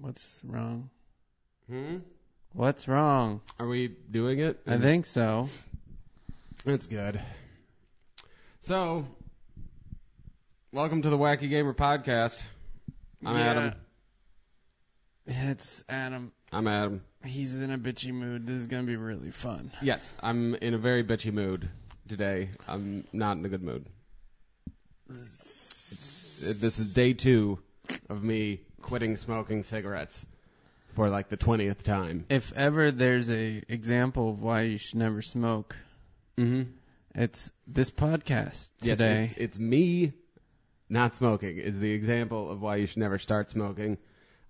What's wrong? Hmm? What's wrong? Are we doing it? I think so. That's good. So, welcome to the Wacky Gamer Podcast. I'm Adam. It's Adam. I'm Adam. He's in a bitchy mood. This is going to be really fun. Yes, I'm in a very bitchy mood today. I'm not in a good mood. This is day 2 of me quitting smoking cigarettes for like the 20th time. If ever there's a example of why you should never smoke, it's this podcast today. Yes, it's me not smoking is the example of why you should never start smoking.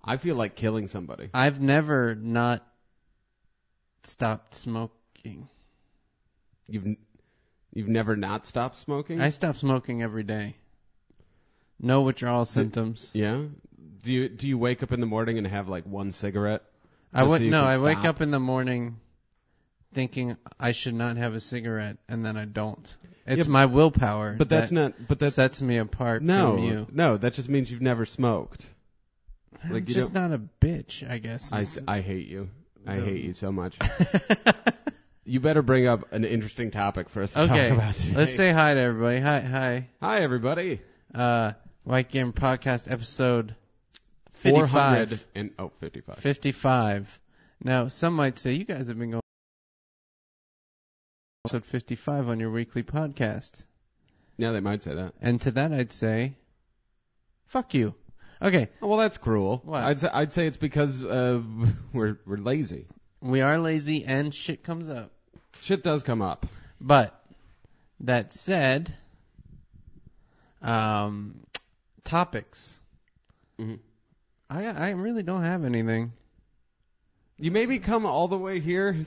I feel like killing somebody. I've never not stopped smoking. You've never not stopped smoking? I stop smoking every day. No withdrawal symptoms. Yeah. Do you wake up in the morning and have like one cigarette? I wake up in the morning thinking I should not have a cigarette, and then I don't. It's my willpower. But that sets me apart from you. No, that just means you've never smoked. I'm just not a bitch, I guess. I hate you. I hate you so much. You better bring up an interesting topic for us to talk about today. Let's say hi to everybody. Hi. Hi, everybody. White Gamer Podcast episode 55. 55. 55. Now, some might say you guys have been going episode 55 on your weekly podcast. Yeah, they might say that. And to that I'd say, fuck you. Okay. Well, that's cruel. What? I'd say it's because we're lazy. We are lazy and shit comes up. Shit does come up. But that said, topics. Mm-hmm. I really don't have anything. You maybe come all the way here.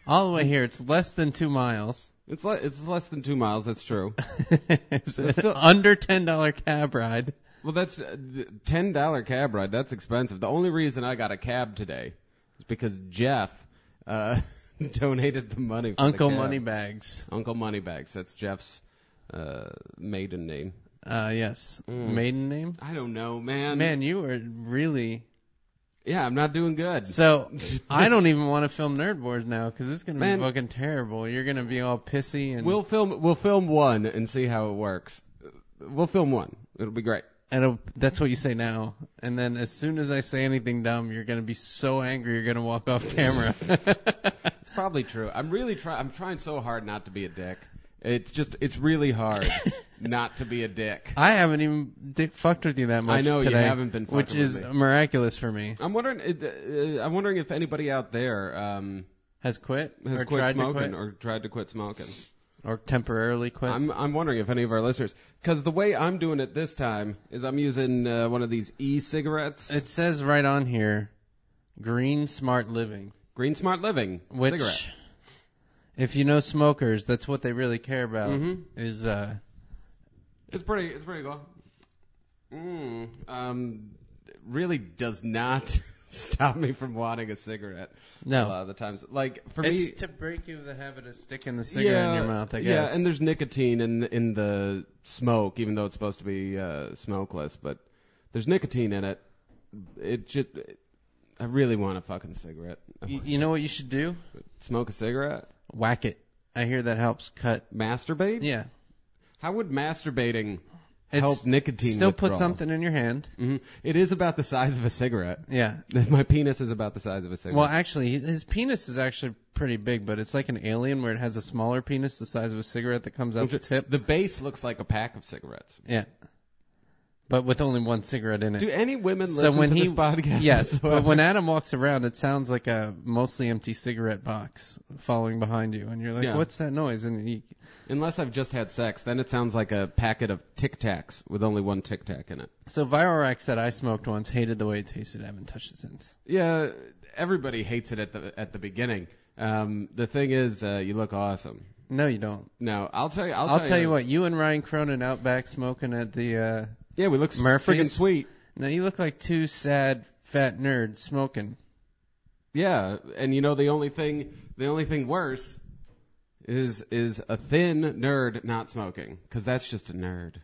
All the way here. It's less than 2 miles. It's less than 2 miles. That's true. It's under $10 cab ride. Well, that's $10 cab ride. That's expensive. The only reason I got a cab today is because Jeff donated the money for Uncle the cab. Moneybags. Uncle Moneybags. That's Jeff's maiden name. Yes. Maiden name? I don't know, man. Man, you are really... Yeah, I'm not doing good. So, I don't even want to film Nerd Wars now because it's going to be fucking terrible. You're going to be all pissy and... We'll film one and see how it works. We'll film one. It'll be great. And that's what you say now. And then as soon as I say anything dumb, you're going to be so angry you're going to walk off camera. It's probably true. I'm trying so hard not to be a dick. It's really hard not to be a dick. I haven't even fucked with you that much I know today, you haven't been fucking which is with me. miraculous for me. I'm wondering if anybody out there has quit quit smoking or tried to quit smoking. Or temporarily quit? I'm wondering if any of our listeners, because the way I'm doing it this time is I'm using one of these e-cigarettes. It says right on here, Green Smart Living. Green Smart Living cigarette. If you know smokers, that's what they really care about. Is It's pretty cool. Really does not stop me from wanting a cigarette. No. A lot of the times. Like, for it's me... to break you of the habit of sticking the cigarette in your mouth, I guess. Yeah, and there's nicotine in the smoke, even though it's supposed to be smokeless. But there's nicotine in it. I really want a fucking cigarette. You know what you should do? Smoke a cigarette? Whack it. I hear that helps cut. Masturbate? Yeah. How would masturbating help nicotine Still withdrawal? put something in your hand. Mm-hmm. It is about the size of a cigarette. Yeah. My penis is about the size of a cigarette. Well, actually, his penis is actually pretty big, but it's like an alien where it has a smaller penis the size of a cigarette that comes out the tip. The base looks like a pack of cigarettes. Yeah. But with only one cigarette in it. Do any women listen to this podcast? Yes, but when Adam walks around, it sounds like a mostly empty cigarette box following behind you. And you're like, what's that noise? And unless I've just had sex, then it sounds like a packet of Tic Tacs with only one Tic Tac in it. So Virorax said I smoked once, hated the way it tasted, haven't touched it since. Yeah, everybody hates it at the beginning. The thing is, you look awesome. No, you don't. No, I'll tell you. I'll tell you what. You and Ryan Cronin out back smoking at the yeah, we look Murphy's. Freaking sweet. No, you look like two sad fat nerds smoking. Yeah, and you know the only thing worse is a thin nerd not smoking, because that's just a nerd.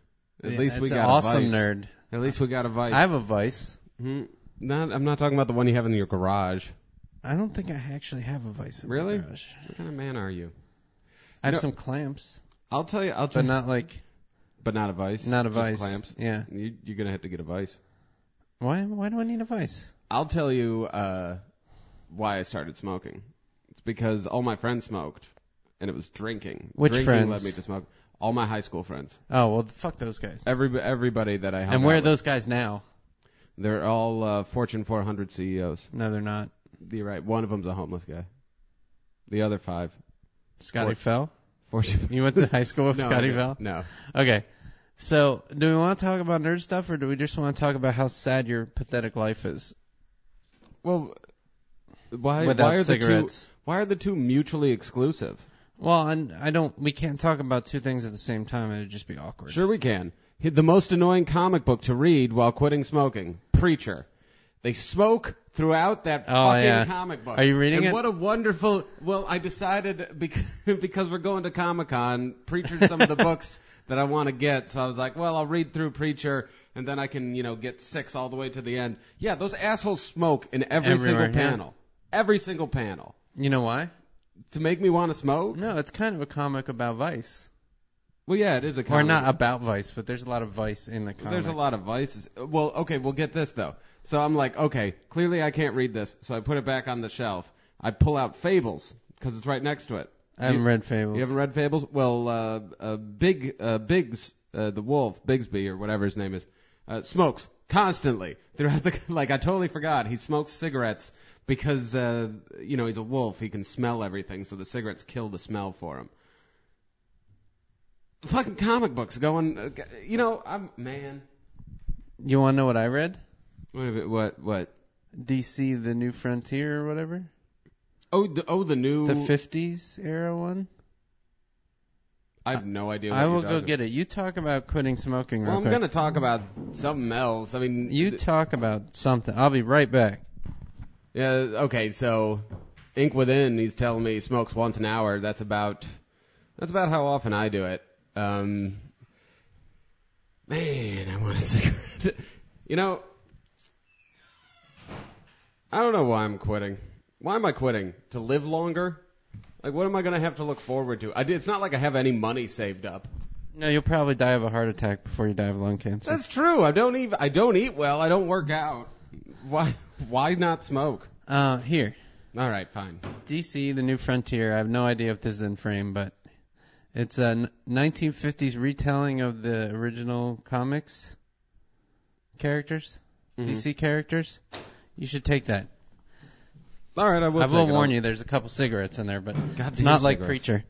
At least we got an awesome a vice. nerd. At least we got a vice. I have a vice. Mm-hmm. I'm not talking about the one you have in your garage. I don't think I actually have a vice in my Really? garage. What kind of man are you? I have some clamps, I'll tell you. but not like But not a vice. not a just vice. Clamps. Yeah. You're gonna have to get a vice. Why do I need a vice? I'll tell you why I started smoking. It's because all my friends smoked, and it was drinking. Which drinking friends? led me to smoke. All my high school friends. Oh well, fuck those guys. Everybody that I hung And where out are with. those guys now? They're all Fortune 400 CEOs. No, they're not. You're right. One of them's a homeless guy. The other 5. Scotty Fell. Fortune. You went to high school with No, Scotty no, Fell? No. Okay. So, do we want to talk about nerd stuff, or do we just want to talk about how sad your pathetic life is? Well, why Without are cigarettes. why are the two mutually exclusive? Well, and we can't talk about two things at the same time. It would just be awkward. Sure we can. The most annoying comic book to read while quitting smoking. Preacher. They smoke throughout that fucking comic book. Are you reading and it? What a wonderful... Well, I decided because we're going to Comic-Con, Preacher's some of the books that I want to get. So I was like, well, I'll read through Preacher, and then I can, get 6 all the way to the end. Yeah, those assholes smoke in every Everywhere, single yeah. panel. Every single panel. You know why? To make me want to smoke? No, it's kind of a comic about Vice. Well, yeah, it is a comic. Or not about Vice, but there's a lot of Vice in the comic. There's a lot of vices. Well, okay, we'll get this, though. So I'm like, okay, clearly I can't read this, so I put it back on the shelf. I pull out Fables, because it's right next to it. I haven't read Fables. You haven't read Fables? Well, Biggs, the wolf, Bigsby, or whatever his name is, smokes constantly throughout the... Like, I totally forgot. He smokes cigarettes because, he's a wolf. He can smell everything, so the cigarettes kill the smell for him. Fucking comic books going... man... You want to know what I read? What? DC: The New Frontier or whatever? The new... The 50s era one? I have no idea what I you're will go talking get it. You talk about quitting smoking real Well, I'm quick. going to talk about something else. I mean... You talk about something. I'll be right back. Yeah, okay, so... Ink Within, he's telling me he smokes once an hour. That's about how often I do it. Man, I want a cigarette. I don't know why I'm quitting. Why am I quitting? To live longer? Like, what am I going to have to look forward to? It's not like I have any money saved up. No, you'll probably die of a heart attack before you die of lung cancer. That's true. I don't eat well. I don't work out. Why not smoke? Here. All right, fine. DC: The New Frontier. I have no idea if this is in frame, but it's a 1950s retelling of the original comics characters, DC characters. You should take that. All right, I will. I will warn you. There's a couple cigarettes in there, but it's not like Preacher.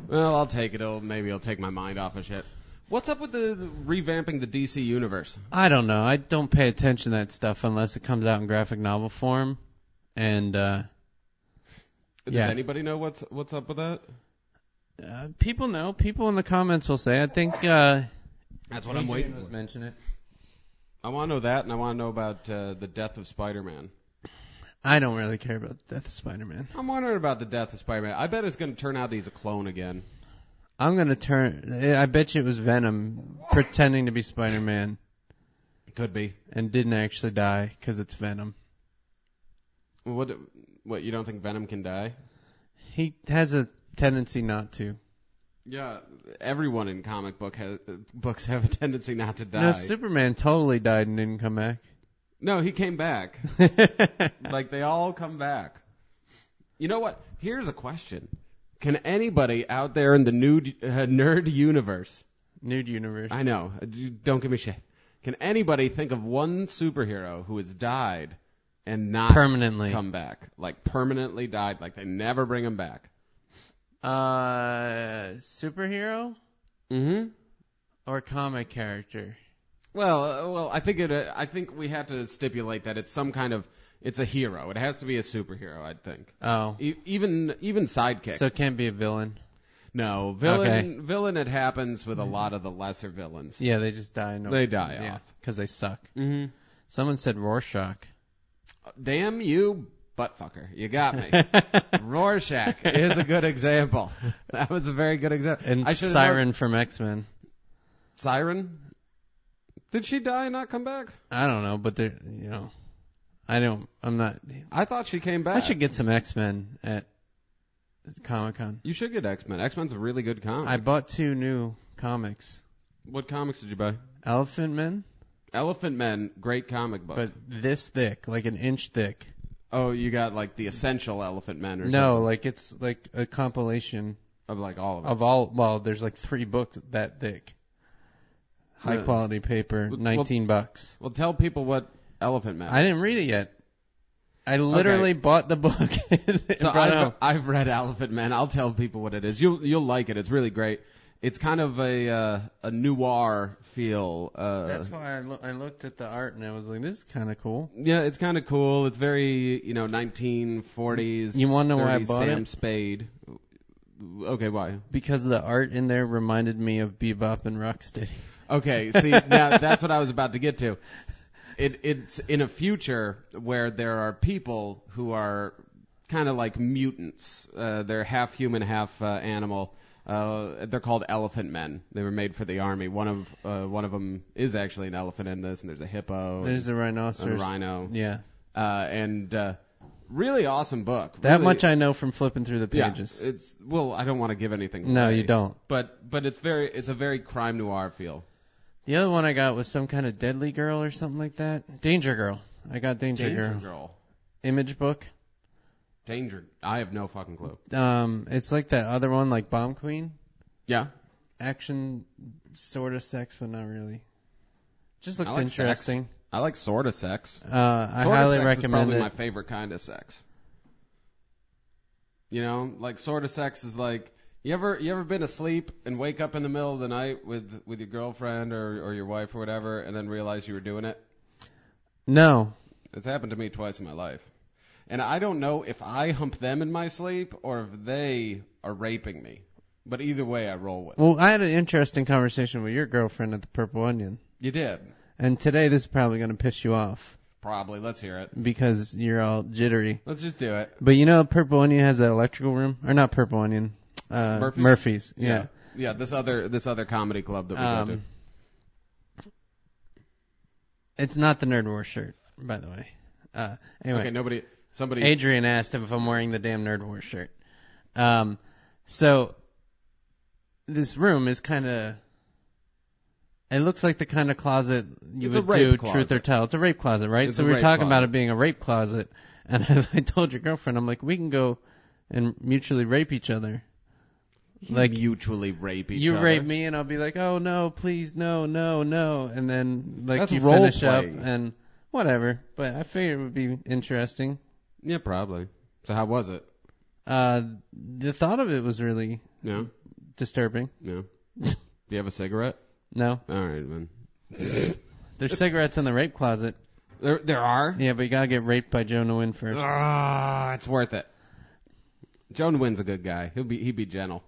Well, I'll take it. Maybe it'll take my mind off of shit. What's up with the revamping the DC universe? I don't know. I don't pay attention to that stuff unless it comes out in graphic novel form. And Does anybody know what's up with that? People know. People in the comments will say. I think that's what I'm waiting for. Mention it. I want to know that, and I want to know about the death of Spider-Man. I don't really care about the death of Spider-Man. I'm wondering about the death of Spider-Man. I bet it's going to turn out he's a clone again. I bet you it was Venom pretending to be Spider-Man. Could be. And didn't actually die because it's Venom. What, you don't think Venom can die? He has a tendency not to. Yeah, everyone in comic books have a tendency not to die. No, Superman totally died and didn't come back. No, he came back. Like, they all come back. You know what? Here's a question. Can anybody out there in the nerd universe... Nude universe. I know. Don't give me shit. Can anybody think of one superhero who has died and not permanently come back? Like, permanently died. Like, they never bring him back. Superhero? Mm-hmm. Or comic character? Well, I think we have to stipulate that it's some kind of... It's a hero. It has to be a superhero, I'd think. Oh. Even sidekick. So it can't be a villain? No. Villain, it happens with a lot of the lesser villains. Yeah, they just die. They die off. Because they suck. Mm-hmm. Someone said Rorschach. Damn you, buttfucker. You got me. Rorschach is a good example. That was a very good example. And Siren from X-Men. Siren? Did she die and not come back? I don't know, but I'm not. I thought she came back. I should get some X-Men at Comic-Con. You should get X-Men. X-Men's a really good comic. I bought 2 new comics. What comics did you buy? Elephant Men, Elephant Men, great comic book. but this thick, like an inch thick. Oh, you got like the essential Elephant Men or No, something? like it's like a compilation Of like all of them. of all. Well, there's like 3 books that thick. High Really? quality paper, Well, $19. Well, tell people what Elephant Men. I didn't read it yet. I literally bought the book and So brought it home. I've read Elephant Men. I'll tell people what it is. You'll like it. It's really great. It's kind of a noir feel. That's why I looked at the art and I was like, this is kind of cool. Yeah, it's kind of cool. It's very 1940s. You wanna know why I 30s bought Sam it? Spade. Okay, why? Because the art in there reminded me of Bebop and Rocksteady. Okay, see, now that's what I was about to get to. It's in a future where there are people who are kind of like mutants. They're half human, half animal. They're called Elephant Men. They were made for the army. One of them is actually an elephant in this, and there's a hippo. There's the and a rhinoceros. rhino. Yeah. And really awesome book. That Really- much I know from flipping through the Yeah, pages. I don't want to give anything No, away. you don't. But it's a very crime noir feel. The other one I got was some kind of Deadly Girl or something like that. Danger Girl. I got Danger Girl. Image book. Danger. I have no fucking clue. It's like that other one, like Bomb Queen. Yeah. Action, sort of sex, but not really. Just looked I like interesting. Sex. I like sort of sex. I Sort highly of sex is recommend probably it. my favorite kind of sex. Like sort of sex is like you ever been asleep and wake up in the middle of the night with your girlfriend or your wife or whatever and then realize you were doing it? No. It's happened to me twice in my life. And I don't know if I hump them in my sleep or if they are raping me. But either way, I roll with it. Well, I had an interesting conversation with your girlfriend at the Purple Onion. You did. And today this is probably going to piss you off Probably. Let's hear it. because you're all jittery. Let's just do it. But Purple Onion has that electrical room. Or not Purple Onion. Murphy's. Yeah. Yeah, this other comedy club that we go to. It's not the Nerd War shirt, by the way. Anyway. Okay, somebody. Adrian asked if I'm wearing the damn Nerd War shirt. So this room is kind of. It looks like the kind of closet you It's a would rape do closet. Truth or Tell. It's a rape closet, right? It's So a we were rape talking about closet. it being a rape closet, and I told your girlfriend, I'm like, we can go and mutually rape each other. Like mutually rape each you other. rape me, and I'll be like, oh no, please, no, no, no, and then like That's you role finish up play. and whatever. But I figured it would be interesting. Yeah, probably. So how was it? The thought of it was really No, disturbing. no. Do you have a cigarette? No, All right, man. there's cigarettes in the rape closet. There are. Yeah, but you gotta get raped by Joe Nguyen first. Ah, it's worth it. Joe Nguyen's a good guy. He'd be gentle.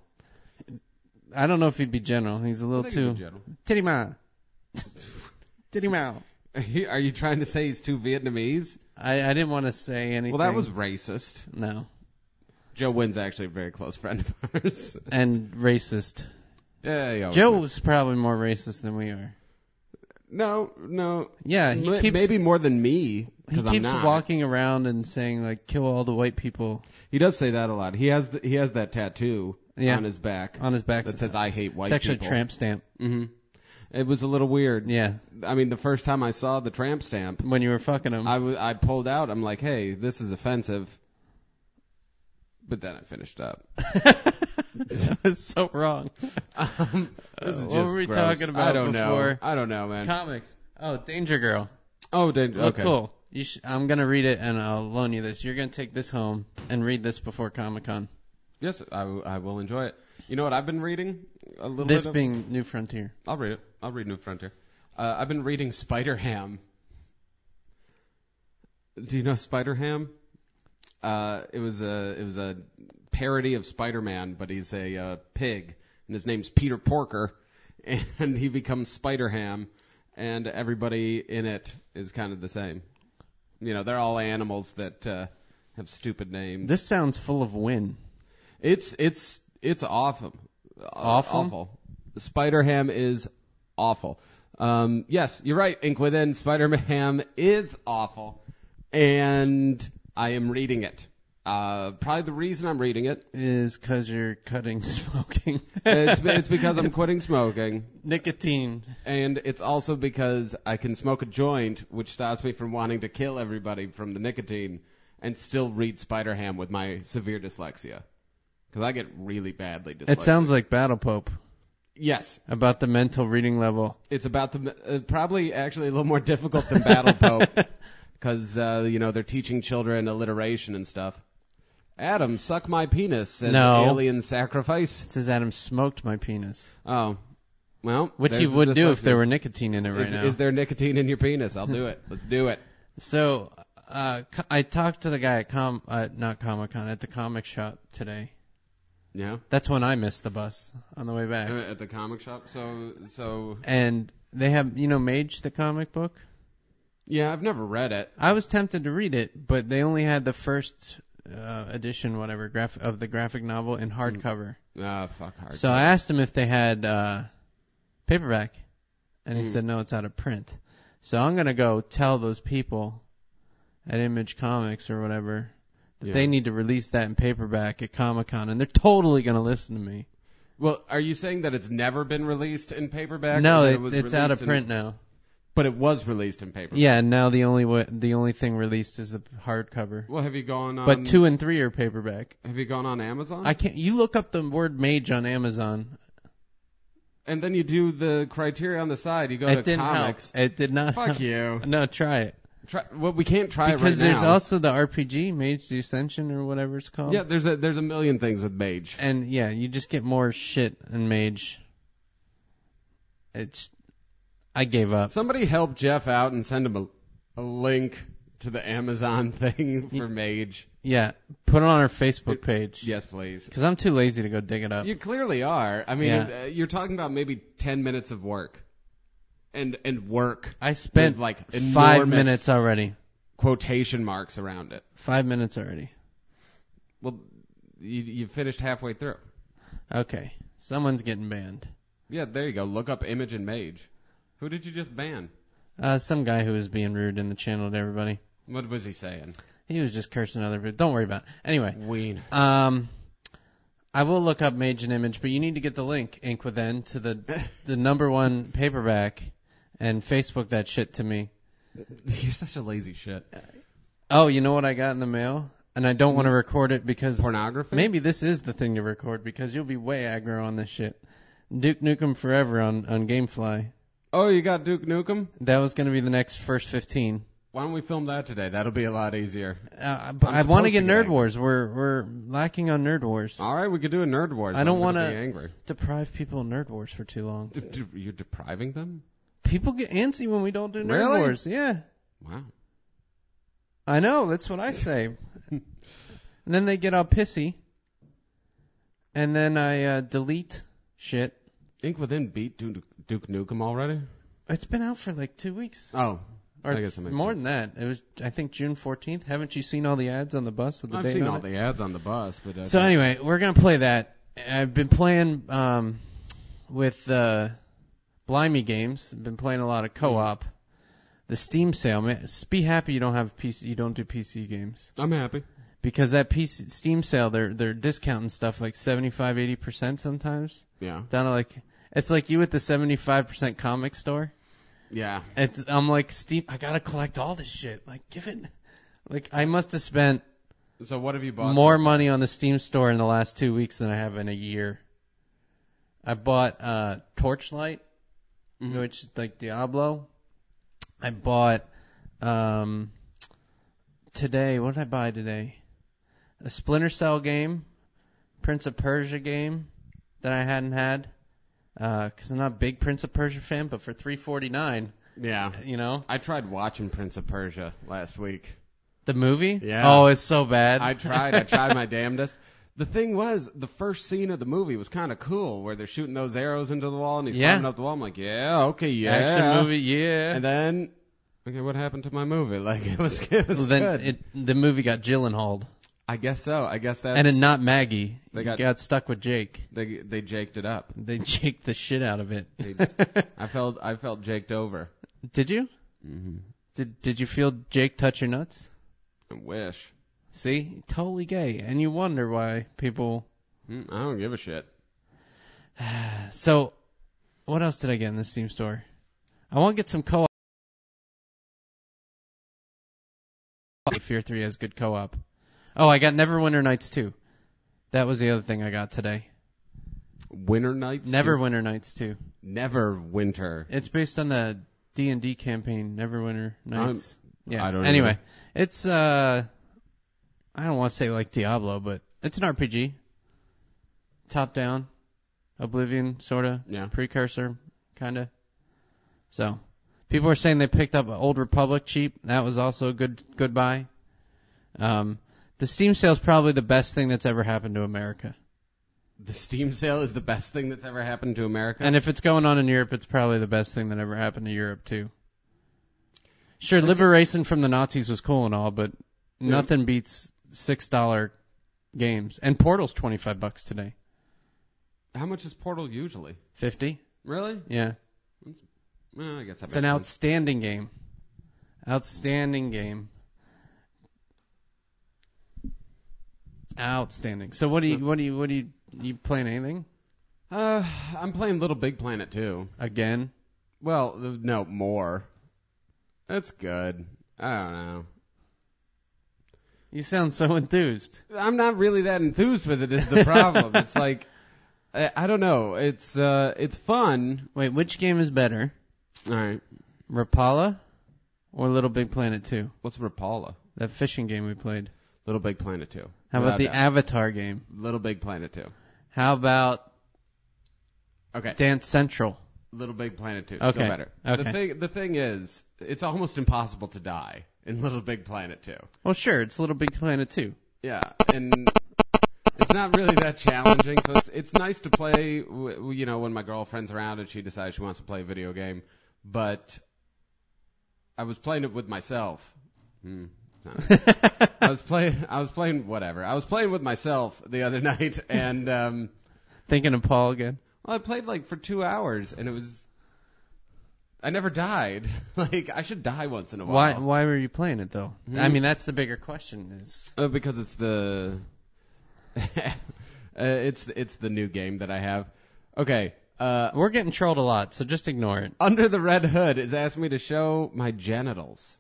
I don't know if he'd be gentle. He's a I little think too he'd be gentle. titty ma, titty ma. Are you trying to say he's too Vietnamese? I didn't want to say anything. Well, that was racist. no, Joe Nguyen's actually a very close friend of ours. and racist. Yeah. Joe's probably more racist than we are. No. Yeah, he keeps maybe more than me he because I'm keeps not. walking around and saying like kill all the white people He does say that a lot. He has that tattoo Yeah. on his back on his back. that says "I hate white It's actually people." a tramp stamp. Mm-hmm. It was a little weird. Yeah, I mean, the first time I saw the tramp stamp, when you were fucking him. I pulled out. I'm like, hey, this is offensive. But then I finished up. That was so wrong. This is What just were we gross. talking about I don't before? know. I don't know, man. Comics. Oh, Danger Girl. Oh, Look okay. cool. I'm gonna read it and I'll loan you this. You're gonna take this home and read this before Comic-Con. Yes, I will enjoy it. You know what I've been reading? A little This bit of, being New Frontier. I'll read it. I'll read New Frontier. I've been reading Spider-Ham. Do you know Spider-Ham? It was a parody of Spider-Man, but he's a pig, and his name's Peter Porker, and he becomes Spider-Ham, and everybody in it is kind of the same. You know, they're all animals that have stupid names. This sounds full of win. It's awful. Awful. Spider-Ham is awful. Yes, you're right, Inkwithin. Spider-Ham is awful. and I am reading it. Probably the reason I'm reading it is because you're cutting smoking. it's because I'm quitting smoking. Nicotine. And it's also because I can smoke a joint, which stops me from wanting to kill everybody from the nicotine, and still read Spider-Ham with my severe dyslexia. Because I get really badly dyslexic. It sounds like Battle Pope. Yes. About the mental reading level. It's about the probably actually a little more difficult than Battle Pope. Because, they're teaching children alliteration and stuff. Adam, suck my penis, says Alien Sacrifice. It says Adam smoked my penis. Oh. Well, which he would do if there were nicotine in it right now. Is there nicotine in your penis? I'll do it. Let's do it. So, I talked to the guy at not Comic-Con, at the comic shop today. Yeah? That's when I missed the bus on the way back. At the comic shop? So. And they have, Mage, the comic book? Yeah, I've never read it. I was tempted to read it, but they only had the first edition, whatever, of the graphic novel in hardcover. Fuck hardcover. So I asked him if they had paperback, and he said no, it's out of print. So I'm gonna go tell those people at Image Comics or whatever that they need to release that in paperback at Comic-Con, and they're totally gonna listen to me. Well, are you saying that it's never been released in paperback? No, it's out of print now. But it was released in paperback. Yeah, and now the only thing released is the hardcover. Well, have you gone on? But 2 and 3 are paperback. Have you gone on Amazon? I can't. You look up the word Mage on Amazon. And then you do the criteria on the side. You go to comics. It did not. Fuck help. you. No, try it. Well, we can't try it right now. Because there's also the RPG, Mage the Ascension or whatever it's called. Yeah, there's a million things with Mage. And yeah, you just get more shit in Mage. I gave up. Somebody help Jeff out and send him a link to the Amazon thing for Mage. Yeah, put it on our Facebook page. Yes, please. Because I'm too lazy to go dig it up. You clearly are. I mean, you're talking about maybe 10 minutes of work. And work. I spent like 5 minutes already. Quotation marks around it. 5 minutes already. Well, you finished halfway through. Okay. Someone's getting banned. Yeah, there you go. Look up Image and Mage. Who did you just ban? Some guy who was being rude in the channel to everybody. What was he saying? He was just cursing other people. Don't worry about it. Anyway. Ween. I will look up Mage and Image, but you need to get the link, Inkwithen, to the #1 paperback and Facebook that shit to me. You're such a lazy shit. Oh, you know what I got in the mail? And I don't want to record it because... Pornography? Maybe this is the thing to record because you'll be way aggro on this shit. Duke Nukem Forever on Gamefly. Oh, you got Duke Nukem? That was going to be the next first 15. Why don't we film that today? That'll be a lot easier. I want to get Nerd Wars. We're lacking on Nerd Wars. All right, we could do a Nerd Wars. I don't want to deprive people of Nerd Wars for too long. You're depriving them? People get antsy when we don't do Nerd Really? Wars. Yeah. Wow. I know. That's what I say. And then they get all pissy. And then I delete shit. Inkwithen beat Duke Nukem already? It's been out for like 2 weeks. Oh. Or I guess that makes more sense. than that. It was, I think, June 14th. Haven't you seen all the ads on the bus with the I've date seen on all it? the ads on the bus. But So anyway, we're going to play that. I've been playing with Blimey games. I've been playing a lot of co-op. The Steam sale, man. Be happy you don't have PC. You don't do PC games. I'm happy. Because that Steam sale, they're discounting stuff like 75-80% sometimes. Yeah. Down to like, it's like you at the 75% comic store. Yeah. I'm like, Steam, I gotta collect all this shit. Like, give it. Like, I must have spent So what have you bought? more money on the Steam store in the last 2 weeks than I have in a year. I bought Torchlight, which is like Diablo. I bought today. What did I buy today? A Splinter Cell game, Prince of Persia game that I hadn't had. Because I'm not a big Prince of Persia fan, but for $3.49, Yeah. you know, I tried watching Prince of Persia last week. the movie. Yeah. Oh, it's so bad. I tried my damnedest. The thing was, the first scene of the movie was kind of cool, where they're shooting those arrows into the wall, and he's climbing up the wall. I'm like, yeah, okay, yeah. Action movie, yeah. And then, okay, what happened to my movie? Like, it was Well, then good. the movie got Gyllenhaal. I guess so. I guess that's... And then not Maggie. They They got- got stuck with Jake. They jaked it up. They jaked the shit out of it. I felt jaked over. Did you? Mm-hmm. Did you feel Jake touch your nuts? I wish. See? Totally gay. And you wonder why people... I don't give a shit. So, what else did I get in the Steam store? I want to get some co-op. Fear 3 has good co-op. Oh, I got Neverwinter Nights 2. That was the other thing I got today. Winter Nights? Neverwinter Nights 2. Neverwinter. It's based on the D&D campaign, Neverwinter Nights. I don't know. Anyway, it's, I don't want to say like Diablo, but it's an RPG. Top down. Oblivion, sorta. Yeah. Precursor, kinda. So, people are saying they picked up Old Republic cheap. That was also a good buy. The Steam sale is probably the best thing that's ever happened to America. The Steam sale is the best thing that's ever happened to America? And if it's going on in Europe, it's probably the best thing that ever happened to Europe, too. Sure, liberation from the Nazis was cool and all, but nothing beats $6 games. And Portal's $25 today. How much is Portal usually? 50? Really? Yeah. Well, I guess It's an outstanding game. Outstanding game. Outstanding. So what do you playing anything? I'm playing Little Big Planet 2. Again? Well, no, more. That's good. I don't know. You sound so enthused. I'm not really that enthused with it is the problem. It's like, I don't know. It's fun. Wait, which game is better? All right. Rapala or Little Big Planet 2? What's Rapala? That fishing game we played. Little Big Planet 2. How about the Avatar game? Little Big Planet 2. How about Dance Central? Little Big Planet 2. Okay. Still better. Okay. The thing is, it's almost impossible to die in Little Big Planet 2. Well, sure, it's Little Big Planet 2. Yeah, and it's not really that challenging, so it's nice to play, when my girlfriend's around and she decides she wants to play a video game, but I was playing it with myself. I was playing whatever. I was playing with myself the other night, and Thinking of Paul again. Well, I played for 2 hours, and I never died. I should die once in a while. Why were you playing it though? I mean, that's the bigger question. Is because it's the it's the new game that I have. Okay. We're getting trolled a lot, so just ignore it. Under the Red Hood is asking me to show my genitals.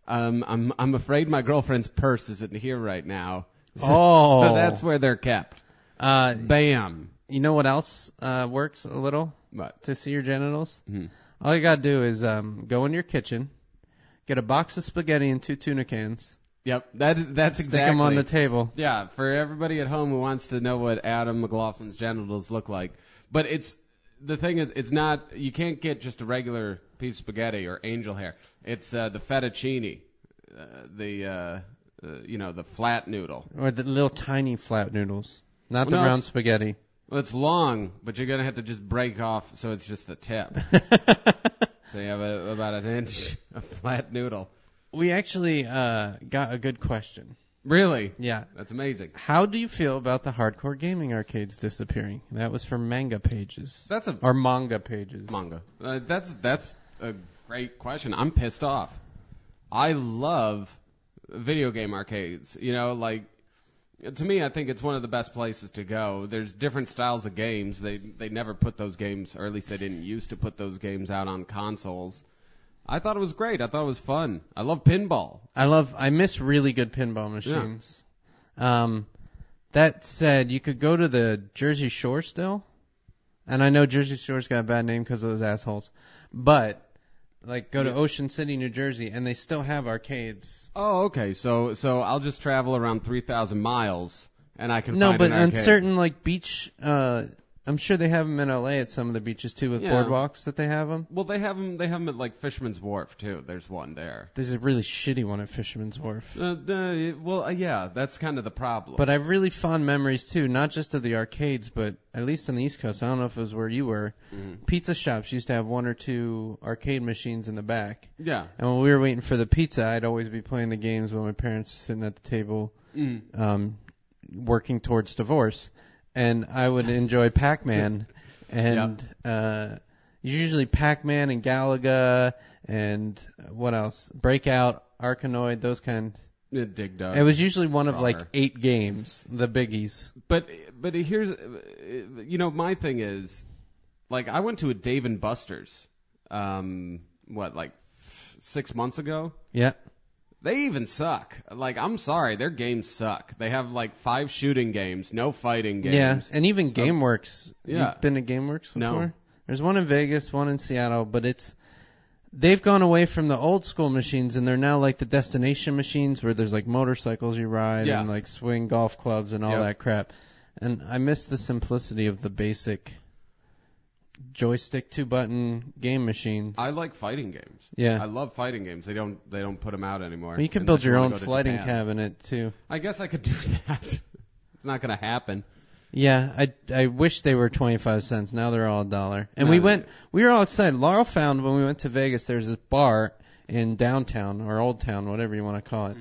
I'm afraid my girlfriend's purse isn't here right now. Oh, so that's where they're kept. Bam. You know what else works a little? What? To see your genitals? Mm-hmm. All you gotta do is go in your kitchen, get a box of spaghetti and 2 tuna cans. Yep, that's exactly. Stick them on the table. Yeah, for everybody at home who wants to know what Adam McLaughlin's genitals look like. But the thing is, it's not. You can't get just a regular piece of spaghetti or angel hair. It's the fettuccine, the flat noodle. Or the little tiny flat noodles, not the No, round spaghetti. Well, it's long, but you're gonna have to just break off so it's just the tip. So you have about an inch of flat noodle. We actually got a good question. Really? Yeah. That's amazing. How do you feel about the hardcore gaming arcades disappearing? That was from Manga Pages. Or Manga Pages. Manga. That's a great question. I'm pissed off. I love video game arcades. To me, I think it's one of the best places to go. There's different styles of games. They never put those games, or at least they didn't used to put those games out on consoles. I thought it was great. I thought it was fun. I love pinball. I miss really good pinball machines. Yeah. That said, you could go to the Jersey Shore still. And I know Jersey Shore's got a bad name because of those assholes. But, go to Ocean City, New Jersey, and they still have arcades. Oh, okay. So I'll just travel around 3,000 miles, and I can find an arcade. No, but on certain, beach... I'm sure they have them in L.A. at some of the beaches, too, with boardwalks that they have them. Well, they have them at, Fisherman's Wharf, too. There's one there. There's a really shitty one at Fisherman's Wharf. Yeah, that's kind of the problem. But I have really fond memories, too, not just of the arcades, but at least on the East Coast. I don't know if it was where you were. Mm-hmm. Pizza shops used to have 1 or 2 arcade machines in the back. Yeah. And when we were waiting for the pizza, I'd always be playing the games while my parents were sitting at the table working towards divorce. And I would enjoy Pac-Man, and usually Pac-Man and Galaga, and what else? Breakout, Arkanoid, those kind. Dig Dug. It was usually one of like Brawler. 8 games, the biggies. But here's, my thing is, like, I went to a Dave and Buster's, 6 months ago? Yeah. They even suck. Like, I'm sorry, their games suck. They have like 5 shooting games, no fighting games. Yeah, and even GameWorks. Yeah. You've been to GameWorks before? No. There's one in Vegas, one in Seattle, but they've gone away from the old school machines, and they're now like the destination machines where there's like motorcycles you ride Yeah. and like swing golf clubs and all Yep. that crap. And I miss the simplicity of the basic joystick 2-button game machines. I like fighting games. Yeah. I love fighting games. They don't put them out anymore. Well, you can unless build your wanna own go to flighting Japan. cabinet too. I guess I could do that. It's not going to happen. Yeah, I wish they were 25 cents. Now they're all $1. And No. we were all excited. Laurel found when we went to Vegas, there's this bar in downtown or Old Town, whatever you want to call it,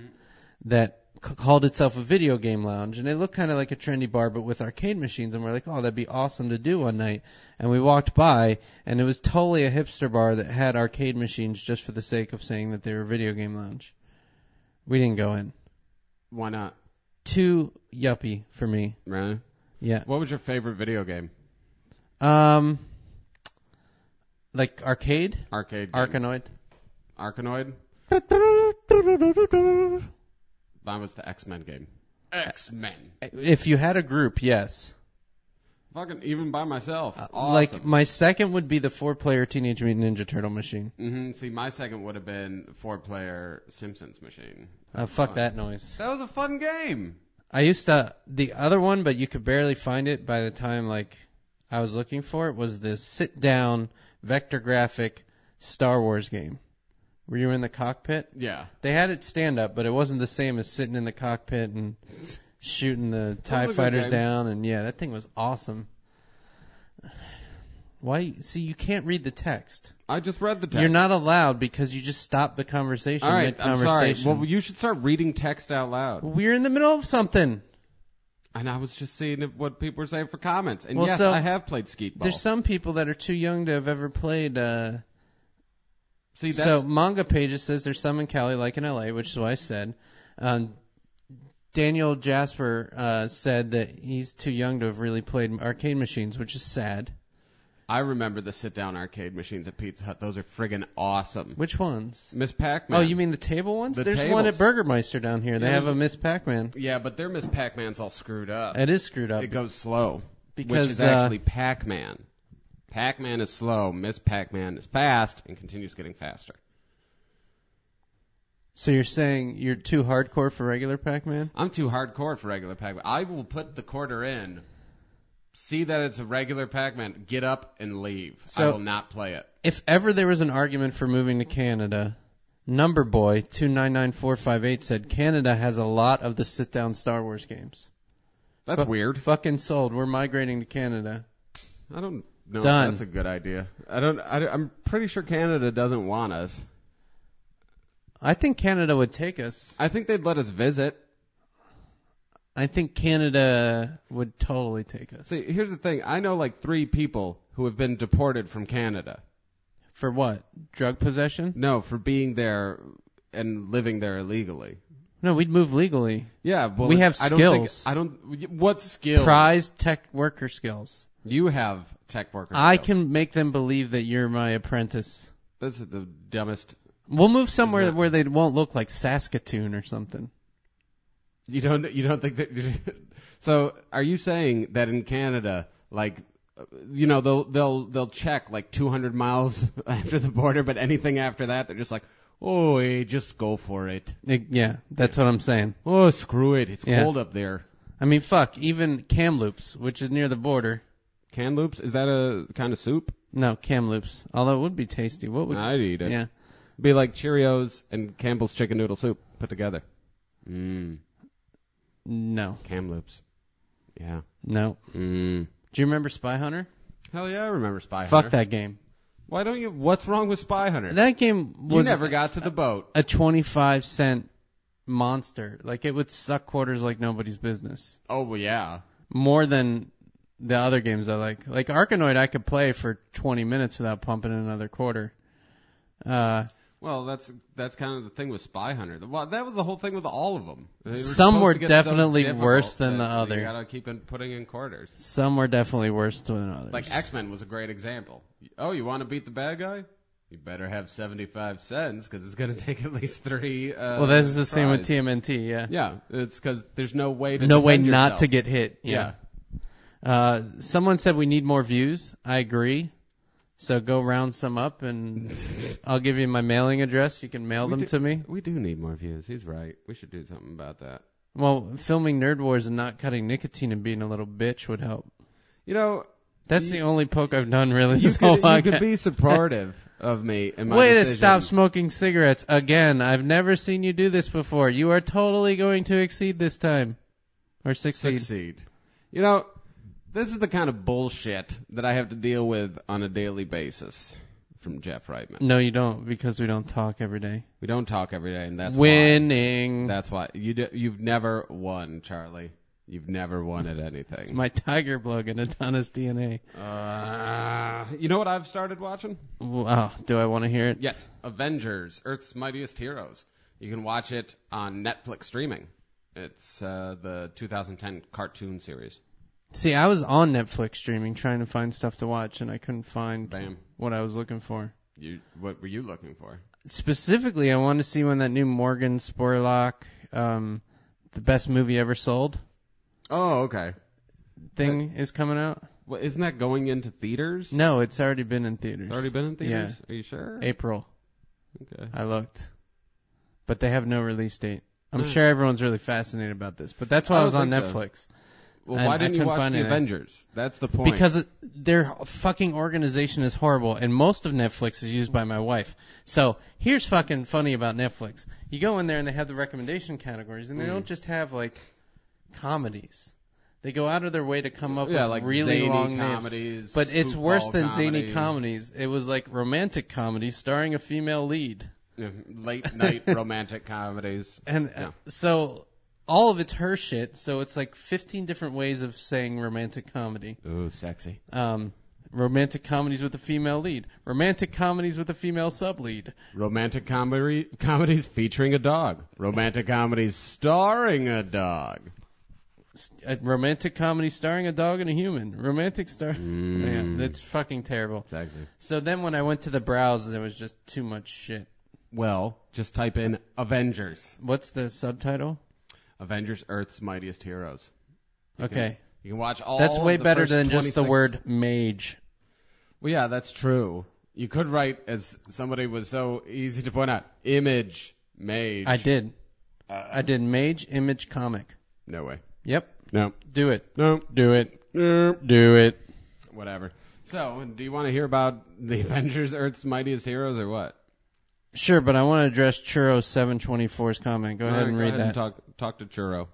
that called itself a video game lounge. And it looked kind of like a trendy bar, but with arcade machines. And we're like, oh, that'd be awesome to do one night. And we walked by, and it was totally a hipster bar that had arcade machines just for the sake of saying that they were a video game lounge. We didn't go in. Why not? Too yuppie for me. Really? Yeah. What was your favorite video game? Like arcade? Arcade game. Arkanoid? Arkanoid? Mine was the X-Men game. X-Men. If you had a group, yes. Fucking even by myself. Awesome. Like my second would be the 4-player Teenage Mutant Ninja Turtle machine. See, my second would have been 4-player Simpsons machine. Fuck that noise. That was a fun game. I used to the other one, but you could barely find it by the time like I was looking for it. Was the sit-down vector graphic Star Wars game? Were you in the cockpit? Yeah. They had it stand up, but it wasn't the same as sitting in the cockpit and shooting the TIE fighters game. down. And yeah, that thing was awesome. Why? See, you can't read the text. I just read the text. You're not allowed because you just stopped the conversation. All right, I'm sorry. mid-conversation. Well, you should start reading text out loud. We're in the middle of something. And I was just seeing what people were saying for comments. And Well, yes, so I have played skeet ball. There's some people that are too young to have ever played. See, So that's Manga Pages says there's some in Cali, like in LA, which is what I said. Daniel Jasper said that he's too young to have really played arcade machines, which is sad. I remember the sit-down arcade machines at Pizza Hut. Those are friggin' awesome. Which ones? Miss Pac-Man. Oh, you mean the table ones? The There's one at tables. Burgermeister down here. They Yeah, have a there's- Miss Pac-Man. Yeah, but their Miss Pac-Man's all screwed up. It is screwed up. It goes slow. Because, which is actually Pac-Man. Pac-Man is slow. Miss Pac-Man is fast and continues getting faster. So you're saying you're too hardcore for regular Pac-Man? I'm too hardcore for regular Pac-Man. I will put the quarter in, see that it's a regular Pac-Man, get up and leave. So- I will not play it. If ever there was an argument for moving to Canada, Numberboy 299458 said Canada has a lot of the sit-down Star Wars games. That's weird. Fucking sold. We're migrating to Canada. I don't know Done. if that's a good idea. I'm pretty sure Canada doesn't want us. I think Canada would take us. I think they'd let us visit. I think Canada would totally take us. See, here's the thing. I know like 3 people who have been deported from Canada. For what? Drug possession? No, for being there and living there illegally. No, we'd move legally. Yeah, well, We have I don't skills. what skills? Prized tech worker skills. You have tech worker I skills. can make them believe that you're my apprentice. This is the dumbest. We'll move somewhere Is that- where they won't look like Saskatoon or something. You don't think that? So, are you saying that in Canada, like, they'll check like 200 miles after the border, but anything after that, they're just like, oh, hey, just go for it. Yeah, that's what I'm saying. Oh, screw it, it's Yeah. cold up there. I mean, fuck, even Kamloops, which is near the border. Kamloops, is that a kind of soup? No, Kamloops. Although it would be tasty. What would? I'd eat it. Yeah. Be like Cheerios and Campbell's chicken noodle soup put together. No. Kamloops. Yeah. No. Do you remember Spy Hunter? Hell yeah, I remember Spy Fuck Hunter. that game. Why don't you? What's wrong with Spy Hunter? That game You was never got to the boat. a 25-cent monster. Like, it would suck quarters like nobody's business. Oh, well, yeah. More than the other games I like. Like Arkanoid I could play for 20 minutes without pumping in another quarter. Well, that's kind of the thing with Spy Hunter. Well, that was the whole thing with all of them. Some were definitely worse than the other. You gotta keep putting in quarters. Some were definitely worse than others. Like X-Men was a great example. Oh, you want to beat the bad guy? You better have 75 cents because it's gonna take at least 3. Well, that's the same with TMNT. Yeah. Yeah, it's because there's no way to not to get hit. Yeah. Someone said we need more views. I agree. So go round some up, and I'll give you my mailing address. You can mail them to me. We do need more views. He's right. We should do something about that. Well, filming Nerd Wars and not cutting nicotine and being a little bitch would help. You know, that's the only poke I've done really. You could be supportive of me in my way decision. to stop smoking cigarettes. Again, I've never seen you do this before. You are totally going to exceed this time. Or succeed. You know, this is the kind of bullshit that I have to deal with on a daily basis from Jeff Reitman. No, you don't, because we don't talk every day. We don't talk every day, and that's winning. Why. That's why. You've never won, Charlie. You've never won at anything. It's my tiger blood and Adonis DNA. You know what I've started watching? Oh, do I want to hear it? Yes. Avengers, Earth's Mightiest Heroes. You can watch it on Netflix streaming. It's the 2010 cartoon series. See, I was on Netflix streaming trying to find stuff to watch, and I couldn't find what I was looking for. What were you looking for? Specifically, I wanted to see when that new Morgan Spurlock, the best movie ever sold. Oh, okay. Thing is coming out. Well, isn't that going into theaters? No, it's already been in theaters. It's already been in theaters? Yeah. Are you sure? April. Okay. I looked. But they have no release date. I'm sure everyone's really fascinated about this, but that's why I was on Netflix. So. Well, why didn't you watch the Avengers? That's the point. Because their fucking organization is horrible, and most of Netflix is used by my wife. So here's fucking funny about Netflix. You go in there and they have the recommendation categories, and they don't just have, like, comedies. They go out of their way to come up with like really zany long comedies, names. But it's worse than zany comedy. comedies. It was like romantic comedies starring a female lead. Late night romantic comedies. And so all of it's her shit, so it's like 15 different ways of saying romantic comedy. Ooh, sexy. Romantic comedies with a female lead. Romantic comedies with a female sub-lead. Romantic comedies featuring a dog. Romantic comedies starring a dog. A romantic comedy starring a dog and a human. Romantic Man, that's fucking terrible. Sexy. So then when I went to the browse, there was just too much shit. Well, just type in Avengers. What's the subtitle? Avengers, Earth's Mightiest Heroes. Okay. You can watch all. That's way the better first than 26. just the word mage. Well, yeah, that's true. You could write, as somebody was so easy to point out, image, mage. I did. I did mage, image, comic. No way. Yep. No. Do it. No. Do it. No. Do it. Whatever. So, do you want to hear about the Avengers, Earth's Mightiest Heroes, or what? Sure, but I want to address Churro 724's comment. Go ahead and read that. Talk to Churro.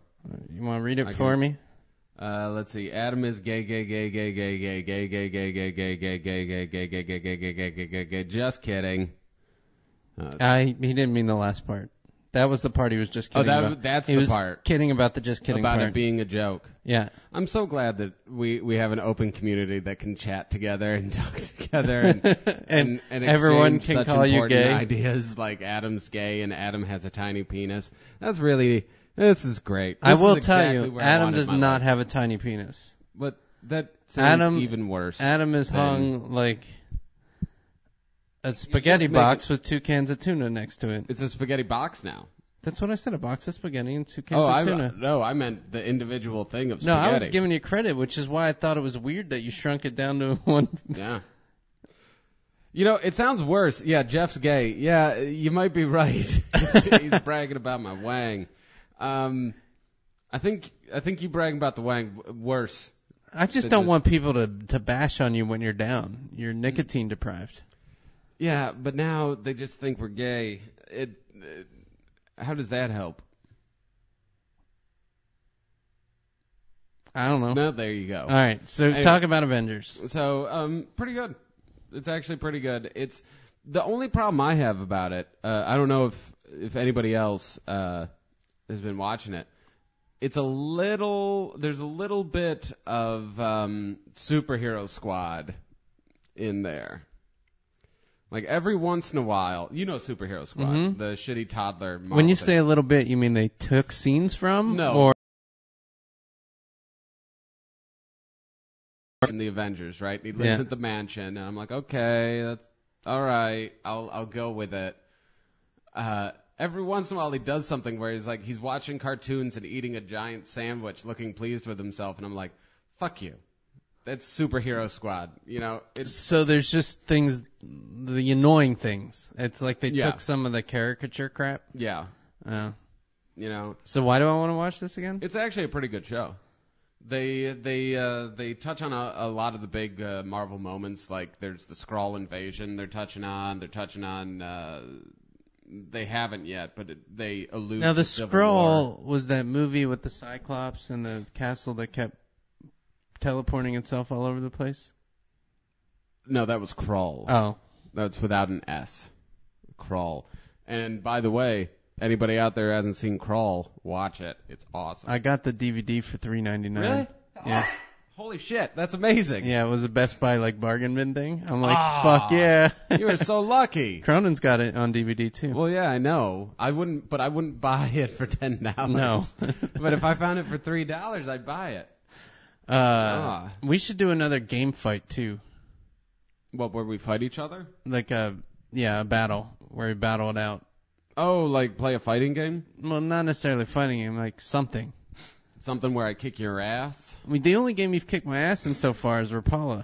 You want to read it for me? Let's see. Adam is gay. Just kidding. He didn't mean the last part. That was the part he was just kidding about. That's the part. He was kidding about the just kidding about part. It being a joke. Yeah. I'm so glad that we have an open community that can chat together and talk together and everyone can such call you gay. Ideas like Adam's gay and Adam has a tiny penis. This is great. I will tell you, Adam does not have a tiny penis. But that sounds even worse. Adam is hung like a spaghetti box with 2 cans of tuna next to it. It's a spaghetti box now. That's what I said, a box of spaghetti and 2 cans of tuna. No, I meant the individual thing of spaghetti. No, I was giving you credit, which is why I thought it was weird that you shrunk it down to one. Yeah. You know, it sounds worse. Yeah, Jeff's gay. Yeah, you might be right. He's bragging about my wang. I think you bragging about the wang worse. I just don't want people to bash on you when you're down. You're nicotine deprived. Yeah, but now they just think we're gay. How does that help? I don't know. No, there you go. All right, so anyway, talk about Avengers. So, pretty good. It's actually pretty good. It's the only problem I have about it. I don't know if anybody else has been watching it. There's a little bit of Superhero Squad in there. Like every once in a while, you know, Superhero Squad, the shitty toddler. Marvel When you thing. say a little bit, you mean they took scenes from? No. Or in the Avengers, right? He lives Yeah. at the mansion, and I'm like, okay, that's all right. I'll go with it. Every once in a while, he does something where he's watching cartoons and eating a giant sandwich, looking pleased with himself, and I'm like, fuck you. That's Superhero Squad. You know, it's so there's just things, the annoying things. It's like they Yeah. took some of the caricature crap. yeah. Oh. You know, So why do I want to watch this again? it's actually a pretty good show. They touch on a lot of the big Marvel moments. Like there's the Skrull invasion. They're touching on. They haven't yet, but they allude. Now the to Civil War. Skrull was that movie with the Cyclops and the castle that kept teleporting itself all over the place. No, that was Krull. Oh. That's without an S. Krull. And by the way, anybody out there who hasn't seen Krull, watch it. It's awesome. I got the DVD for $3.99. Really? Yeah. Holy shit, that's amazing. Yeah, it was a Best Buy like bargain bin thing. I'm like, Ah. fuck yeah. You were so lucky. Cronin's got it on DVD too. Well, yeah, I know. I wouldn't buy it for $10. No. But if I found it for $3, I'd buy it. We should do another game fight too. What, where we fight each other? Like a battle where we battle it out. Oh, like play a fighting game? Well, not necessarily fighting him, like something. Something where I kick your ass? I mean, the only game you've kicked my ass in so far is Rapala.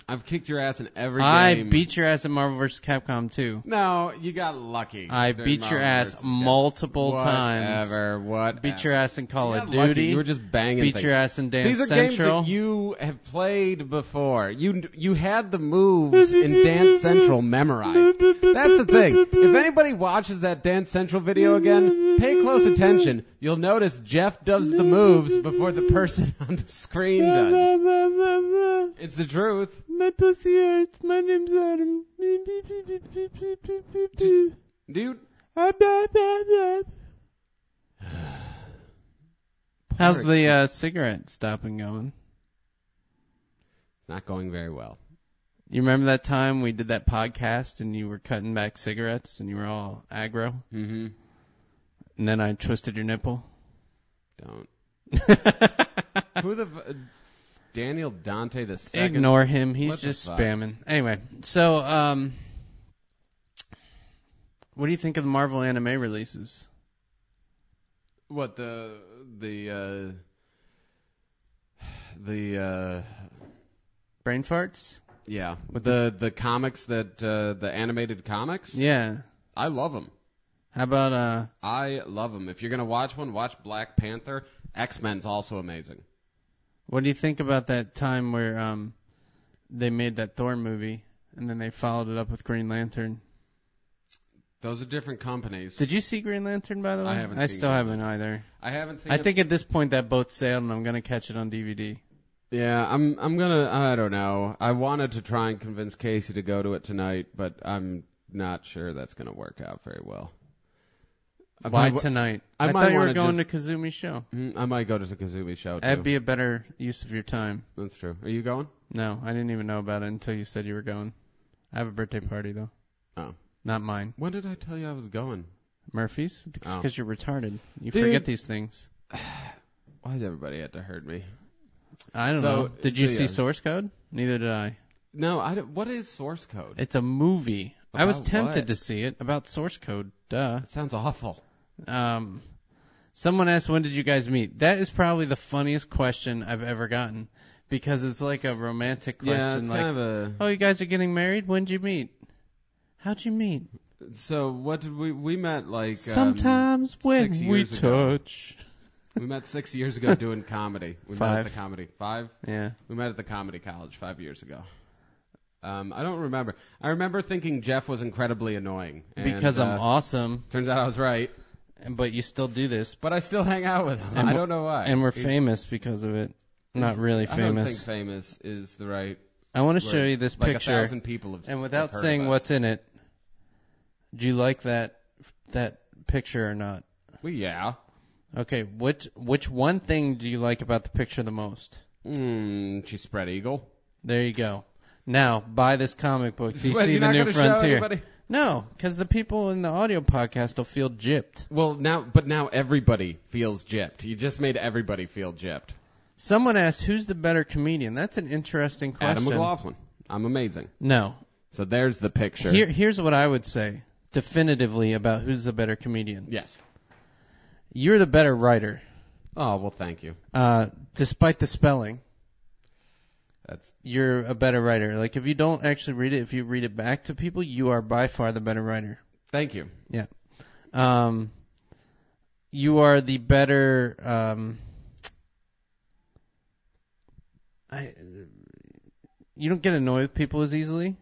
I've kicked your ass in every I game. beat your ass at Marvel vs. Capcom 2. No, you got lucky. I during beat your Marvel ass vs. Capcom. multiple times. Whatever. Beat your ass in Call You of got lucky. Duty. You were just banging Beat things. your ass in Dance These are Central. games that you have played before. You had the moves in Dance Central memorized. That's the thing. If anybody watches that Dance Central video again, pay close attention. You'll notice Jeff does the moves before the person on the screen does. It's the truth. My pussy hurts. My name's Adam. Dude. How's the cigarette stopping going? It's not going very well. You remember that time we did that podcast and you were cutting back cigarettes and you were all aggro? Mm-hmm. And then I twisted your nipple? Don't. Who the... Daniel Dante the second. Ignore him. He's What the just fuck? spamming. Anyway, so what do you think of the Marvel anime releases? What the Brain farts? yeah the comics that the animated comics? Yeah. I love them. How about I love them. If you're gonna watch one, watch Black Panther. X-Men's also amazing. what do you think about that time where they made that Thor movie and then they followed it up with Green Lantern? Those are different companies. Did you see Green Lantern, by the way? I haven't I seen still Green haven't either. I haven't seen. I it. think at this point that boat sailed and I'm going to catch it on DVD. Yeah, I'm gonna. I don't know. I wanted to try and convince Casey to go to it tonight, but I'm not sure that's gonna work out very well. Why tonight? I I might thought you were wanna going just- to Kazumi's show. I might go to the Kazumi show too. That'd be a better use of your time. That's true. Are you going? No, I didn't even know about it until you said you were going. I have a birthday party, though. Oh. Not mine. When did I tell you I was going? Murphy's? Oh. Because you're retarded. You Dude. forget these things. Why does everybody have to hurt me? I don't So- know. Did you so, see yeah. Source Code? Neither did I. No, I don't, what is source code? It's a movie. I was About tempted what? to see it about Source Code. Duh. It sounds awful. Someone asked, when did you guys meet? That is probably the funniest question I've ever gotten because it's like a romantic question. Yeah, it's like, kind of a. oh, you guys are getting married? When'd you meet? How'd you meet? So what did we met like Sometimes when 6 we years ago. touch. We met 6 years ago doing comedy. We met Five. at the comedy. 5? Yeah. We met at the comedy college 5 years ago. I don't remember. I remember thinking Jeff was incredibly annoying. And, Because I'm awesome, Turns out I was right. but you still do this. But I still hang out with him. And I we're- don't know why. And we're He's- famous because of it. Not really I don't think famous. famous is the right I want to show word. you this Like picture. 1,000 people have And have without heard saying of us. what's in it, do you like that picture or not? Well, yeah. Okay, which one thing do you like about the picture the most? She's spread eagle. There you go. Now, buy this comic book. DC What, you're the not New gonna show Frontier. anybody? No, because the people in the audio podcast will feel gypped. Well, now everybody feels gypped. You just made everybody feel gypped. Someone asked, who's the better comedian? That's an interesting question. Adam McLaughlin. I'm amazing. No. So there's the picture. Here's what I would say definitively about who's the better comedian. Yes. You're the better writer, Oh, well, thank you. despite the spelling. That's You're a better writer. Like, if you don't actually read it, if you read it back to people, you are by far the better writer. Thank you. Yeah. You are the better. You don't get annoyed with people as easily.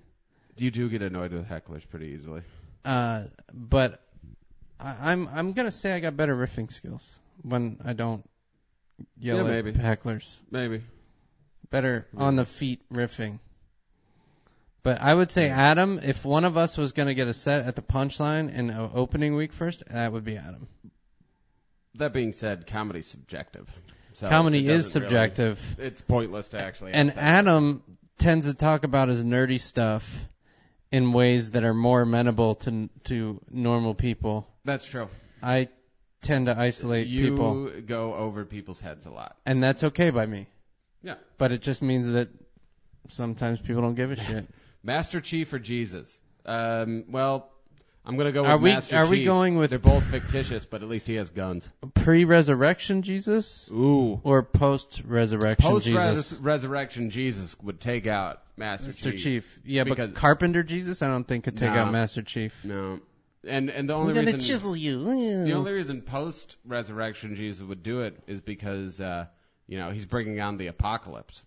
You do get annoyed with hecklers pretty easily. But I'm gonna say I got better riffing skills when I don't yell Yeah, at maybe. hecklers. Maybe. Better on the feet riffing. But I would say Adam, if one of us was going to get a set at the Punchline in opening week first, that would be Adam. That being said, comedy's subjective. So Comedy it is doesn't subjective. Really, it's pointless to actually. And ask that. Adam tends to talk about his nerdy stuff in ways that are more amenable to normal people. That's true. I tend to isolate people. You go over people's heads a lot. And that's okay by me. Yeah. But it just means that sometimes people don't give a shit. Master Chief or Jesus? Well, I'm going to go with Are we- Master are Chief. we going with- They're both fictitious, but at least he has guns. Pre-resurrection Jesus Ooh. or post-resurrection Jesus? Post-resurrection Jesus would take out Master Mr. Chief. Yeah, Because- but Carpenter Jesus I don't think could take Nah. out Master Chief. No. And the only I'm gonna reason chisel you. the only reason post-resurrection Jesus would do it is because he's bringing on the apocalypse.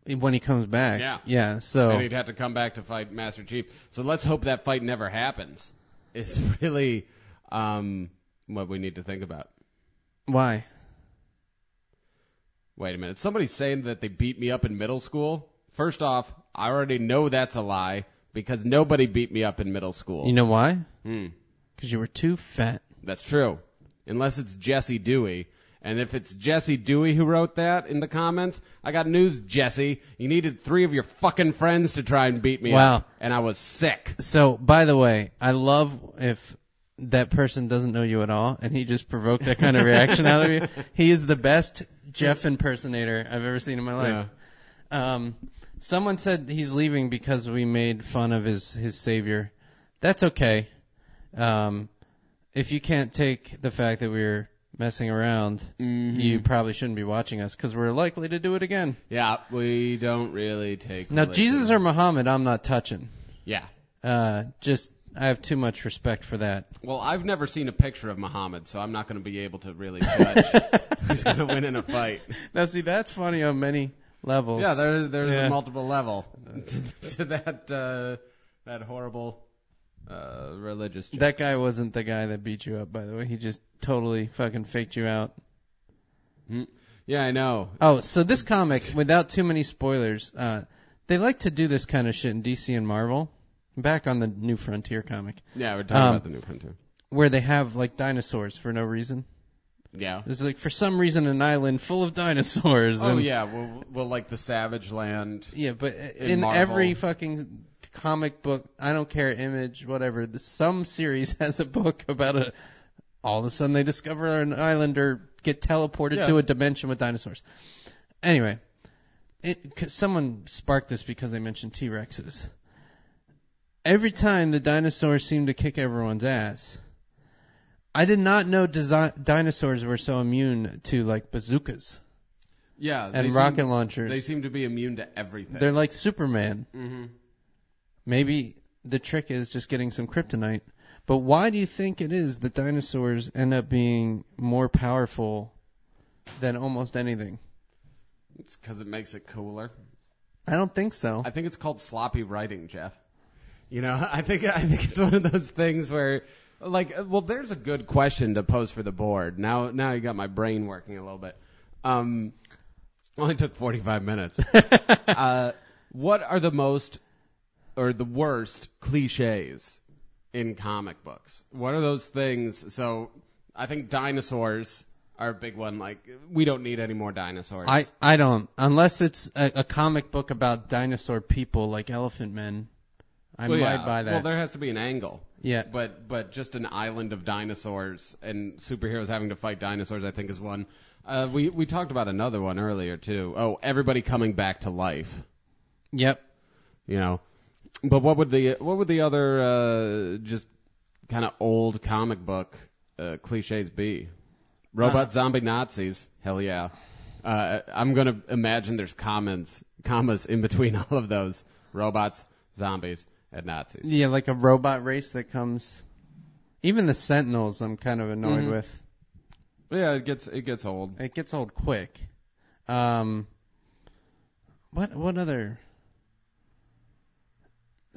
When he comes back. Yeah. Yeah, so... And he'd have to come back to fight Master Chief. So let's hope that fight never happens. It's really what we need to think about. Why? Wait a minute. Somebody's saying that they beat me up in middle school. First off, I already know that's a lie because nobody beat me up in middle school. You know why? Because you were too fat. That's true. Unless it's Jesse Dewey. And if it's Jesse Dewey who wrote that in the comments, I got news, Jesse. You needed 3 of your fucking friends to try and beat me Wow. up. And I was sick. So, by the way, I love if that person doesn't know you at all and he just provoked that kind of reaction out of you. He is the best Jeff impersonator I've ever seen in my life. Yeah. Someone said he's leaving because we made fun of his savior. That's okay. If you can't take the fact that we're messing around, you probably shouldn't be watching us because we're likely to do it again. Yeah, we don't really take... Now, religion. Jesus or Muhammad, I'm not touching. Yeah. I have too much respect for that. Well, I've never seen a picture of Muhammad, so I'm not going to be able to really judge who's going to win in a fight. Now, see, that's funny on many levels. Yeah, there's Yeah. a multiple level to that horrible religious joke. That guy wasn't the guy that beat you up, by the way. He just totally fucking faked you out. Yeah, I know. Oh, so this comic, without too many spoilers, they like to do this kind of shit in DC and Marvel. Back on the New Frontier comic, Yeah, we're talking about the New Frontier. where they have like dinosaurs for no reason. Yeah. There's like for some reason an island full of dinosaurs. Oh and, yeah, we'll like the Savage Land. Yeah, but in Marvel. every fucking comic book, I don't care, Image, whatever, some series has a book about all of a sudden they discover an island or get teleported to a dimension with dinosaurs. Anyway, someone sparked this because they mentioned T-Rexes. Every time the dinosaurs seem to kick everyone's ass, I did not know dinosaurs were so immune to like bazookas Yeah, and rocket launchers. They seem to be immune to everything. They're like Superman. Mm-hmm. Maybe the trick is just getting some kryptonite. But why do you think it is that dinosaurs end up being more powerful than almost anything? It's because it makes it cooler. I don't think so. I think it's called sloppy writing, Jeff. You know, I think it's one of those things where, like, well, there's a good question to pose for the board. Now you got my brain working a little bit. Only took 45 minutes. What are the most or the worst cliches in comic books? What are those things? So I think dinosaurs are a big one. Like, we don't need any more dinosaurs. I don't. Unless it's a comic book about dinosaur people like Elephant Men, I might buy that. Well, there has to be an angle. Yeah. But just an island of dinosaurs and superheroes having to fight dinosaurs, I think, is one. We talked about another one earlier, too. Oh, everybody coming back to life. Yep. You know. But what would the other just kind of old comic book cliches be? Robot, zombie, Nazis. Hell yeah. I'm going to imagine there's commas in between all of those. Robots, zombies, and Nazis. Yeah, like a robot race that comes. Even the Sentinels, I'm kind of annoyed with. Yeah, it gets old. It gets old quick. What other?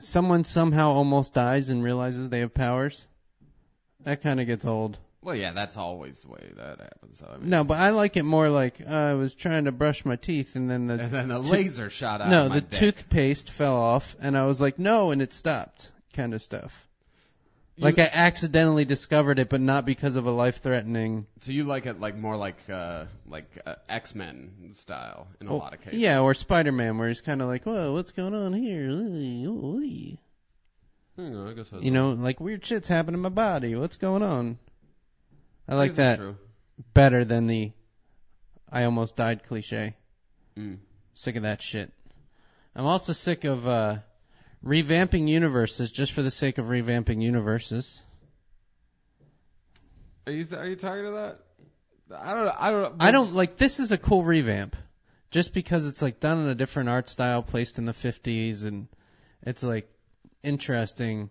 Someone somehow almost dies and realizes they have powers. That kind of gets old. Well, yeah, that's always the way that happens. I mean, No, but I like it more like I was trying to brush my teeth and then a laser shot out of No, my the dick. toothpaste fell off and I was like, no, and it stopped, kind of stuff. Like I accidentally discovered it, but not because of a life-threatening. So you like it like more like X-Men style in a lot of cases. Yeah, or Spider-Man, where he's kind of like, whoa, what's going on here? I guess that's You know, like weird shit's happening in my body. What's going on? I like that true. better than the I almost died cliche. Mm. Sick of that shit. I'm also sick of revamping universes just for the sake of revamping universes. Are you tired of that? I don't like this is a cool revamp. Just because it's like done in a different art style placed in the 50s and it's like interesting.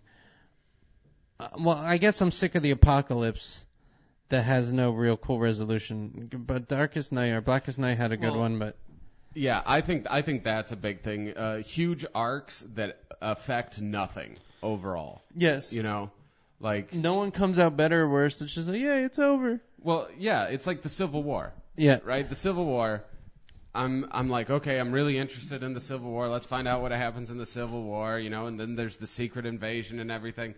Well, I guess I'm sick of the apocalypse that has no real cool resolution. But Darkest Night or Blackest Night had a good one, but yeah, I think that's a big thing. Huge arcs that affect nothing overall. yes. You know, like No one comes out better or worse. It's just like, yeah, it's over. well, yeah, it's like the Civil War. Yeah. Right? The Civil War, I'm like, okay, I'm really interested in the Civil War. Let's find out what happens in the Civil War, you know, and then there's the secret invasion and everything.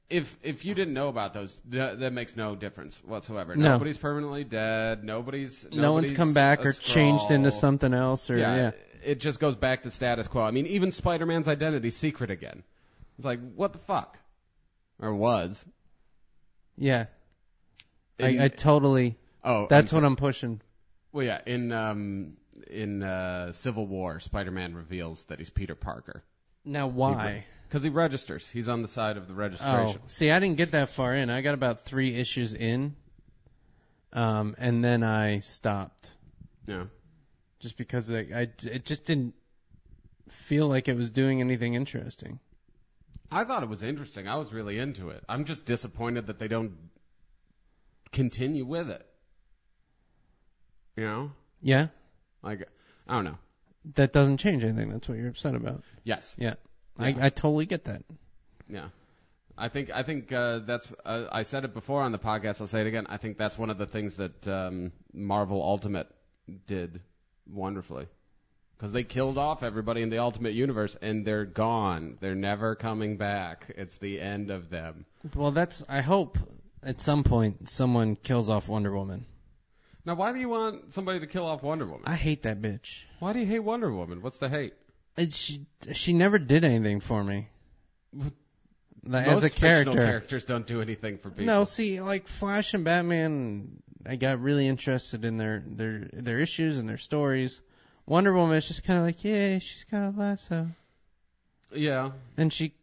If you didn't know about those, that makes no difference whatsoever. No. Nobody's permanently dead. No one's nobody's come back a or changed into Skrull. something else or yeah. It just goes back to status quo. I mean, even Spider-Man's identity's secret again. It's like, what the fuck? Or was. Yeah. I totally. Oh, That's what I'm pushing. Well, yeah, in Civil War, Spider-Man reveals that he's Peter Parker. Now, why? Because he registers. He's on the side of the Oh, registration. see, I didn't get that far in. I got about 3 issues in, and then I stopped. Yeah. Just because it just didn't feel like it was doing anything interesting. I thought it was interesting. I was really into it. I'm just disappointed that they don't continue with it. You know? Yeah? Like, I don't know. That doesn't change anything. That's what you're upset about. Yes. Yeah. Yeah. I totally get that. Yeah. I think that's I said it before on the podcast. I'll say it again. I think that's one of the things that Marvel Ultimate did wonderfully, because they killed off everybody in the Ultimate Universe and they're gone. They're never coming back. It's the end of them. Well, I hope at some point someone kills off Wonder Woman. Now, why do you want somebody to kill off Wonder Woman? I hate that bitch. Why do you hate Wonder Woman? What's the hate? She never did anything for me. As a fictional character. characters don't do anything for people. No, see, like Flash and Batman, I got really interested in their issues and their stories. Wonder Woman is just kind of like, yeah, she's got a lasso. Yeah. And she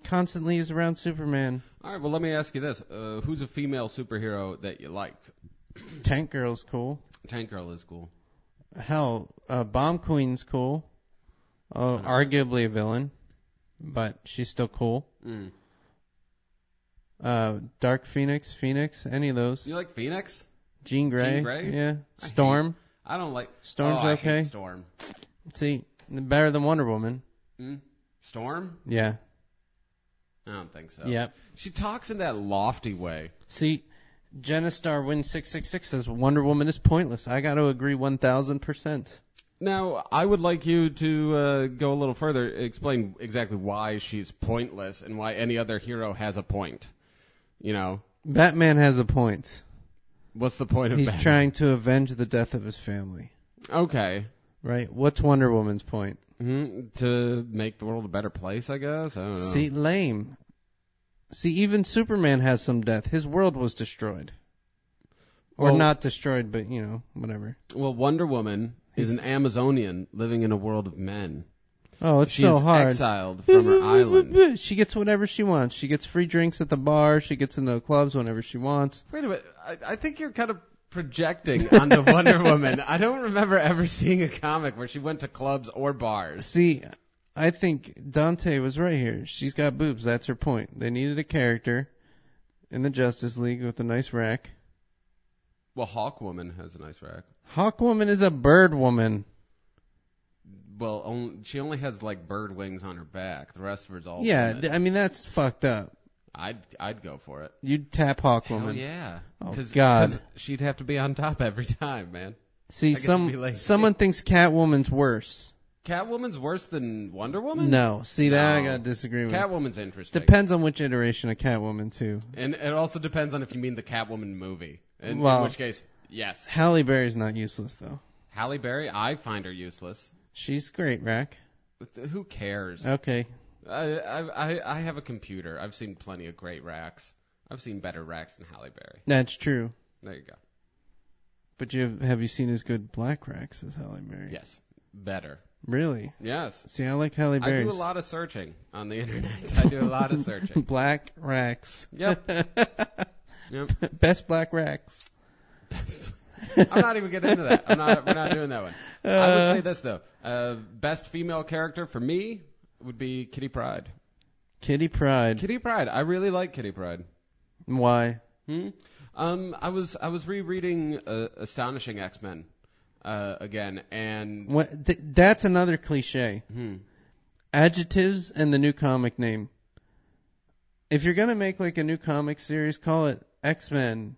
constantly is around Superman. All right, well, let me ask you this. Who's a female superhero that you like? Tank Girl's cool. Tank Girl is cool. Hell, Bomb Queen's cool. Arguably a villain, but she's still cool. Mm. Dark Phoenix, any of those. You like Phoenix? Jean Grey? Jean Grey? Yeah. Storm. I don't like... Storm's I okay. hate Storm. See, better than Wonder Woman. Mm? Storm? Yeah. I don't think so. Yep. She talks in that lofty way. See, Genistar Win 666 says Wonder Woman is pointless. I got to agree 1,000%. Now, I would like you to go a little further, explain exactly why she's pointless and why any other hero has a point. You know? Batman has a point. What's the point of He's Batman? trying to avenge the death of his family. Okay. Right? What's Wonder Woman's point? To make the world a better place, I guess. I don't know. See, lame. See, even Superman has some death. His world was destroyed. Or Well- not destroyed, but, whatever. Well, Wonder Woman is an Amazonian living in a world of men. Oh, it's She's so hard. exiled from her island. She gets whatever she wants. She gets free drinks at the bar. She gets into the clubs whenever she wants. Wait a minute. I think you're kind of projecting onto Wonder Woman. I don't remember ever seeing a comic where she went to clubs or bars. See, I think Dante was right here. She's got boobs. That's her point. They needed a character in the Justice League with a nice rack. Well, Hawkwoman has a nice rack. Hawkwoman is a bird woman. Well, she only has like bird wings on her back. The rest of her's all Yeah, women. I mean, that's fucked up. I'd go for it. You'd tap Hawkwoman. Hell yeah. Oh, 'Cause God. she'd have to be on top every time, man. See, I guess it'd be lazy. someone thinks Catwoman's worse. Catwoman's worse than Wonder Woman? No. See, that I No. gotta disagree with. Catwoman's interesting. Depends on which iteration of Catwoman, too. And it also depends on if you mean the Catwoman movie. In Well- which case, yes. Halle Berry's not useless, though. Halle Berry, I find her useless. She's great, Rack. But who cares? Okay. I have a computer. I've seen plenty of great racks. I've seen better racks than Halle Berry. That's true. There you go. But have you seen as good black racks as Halle Berry? Yes. Better. Really? Yes. See, I like Halle I Berry's. do a lot of searching on the internet. I do a lot of searching. Black racks. Yep. Yep. Best black racks. I'm not even getting into that. We're not doing that one. I would say this though. Best female character for me would be Kitty Pryde. Kitty Pryde. Kitty Pryde. I really like Kitty Pryde. Why? I was rereading Astonishing X-Men again, and That's another cliche. Adjectives and the new comic name. If you're gonna make like a new comic series, call it X-Men,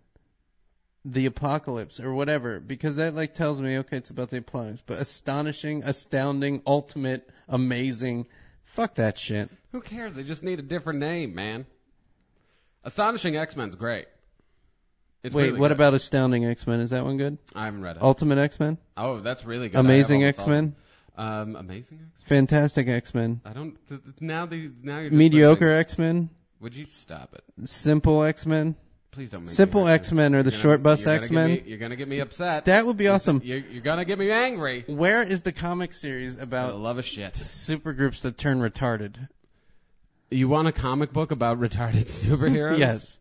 the Apocalypse, or whatever, because that like tells me, okay, it's about the apocalypse. But astonishing, astounding, ultimate, amazing, fuck that shit. who cares? They just need a different name, man. Astonishing X-Men's great. It's Wait, really what good. about Astounding X-Men? Is that one good? I haven't read it. Ultimate X-Men? Oh, that's really good. Amazing I have almost all of X-Men? them. Amazing X-Men. Fantastic X-Men? I don't. Now you're just Mediocre mixing- X-Men? Would you stop it? Simple X-Men? Please don't make Simple me X-Men or the short bus X-Men? You're gonna get me upset. That would be awesome. You're gonna get me angry. Where is the comic series I about love a shit. supergroups that turn retarded? You want a comic book about retarded superheroes? Yes.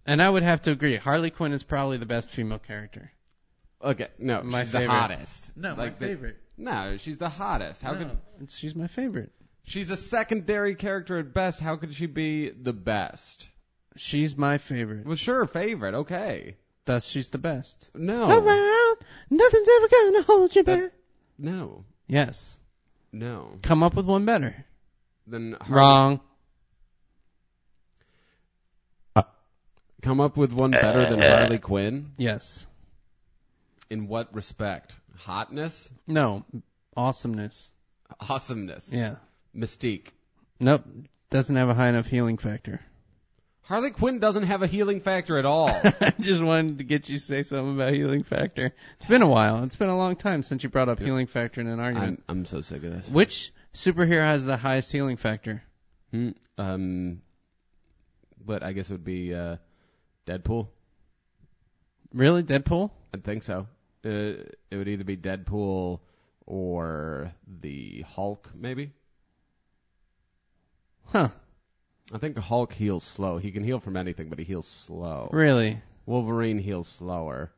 And I would have to agree. Harley Quinn is probably the best female character. Okay. No, My she's favorite. the hottest. No, Like my favorite. No, she's the hottest. How could? She's my favorite. She's a secondary character at best. How could she be the best? She's my favorite. Well, sure, favorite. Okay. Thus, she's the best. No. Around, nothing's ever gonna hold you back. No. Yes. No. Come up with one better. Then Wrong. Come up with one better than Harley Quinn. Yes. In what respect? Hotness? No. Awesomeness. Awesomeness? Yeah. Mystique? Nope. Doesn't have a high enough healing factor. Harley Quinn doesn't have a healing factor at all. I just wanted to get you to say something about healing factor. It's been a while. It's been a long time since you brought up healing factor in an argument. I'm so sick of this. Which superhero has the highest healing factor? But I guess it would be Deadpool. Really? Deadpool? I think so. It would either be Deadpool or the Hulk, maybe. Huh. I think the Hulk heals slow. He can heal from anything, but he heals slow. Really? Wolverine heals slower,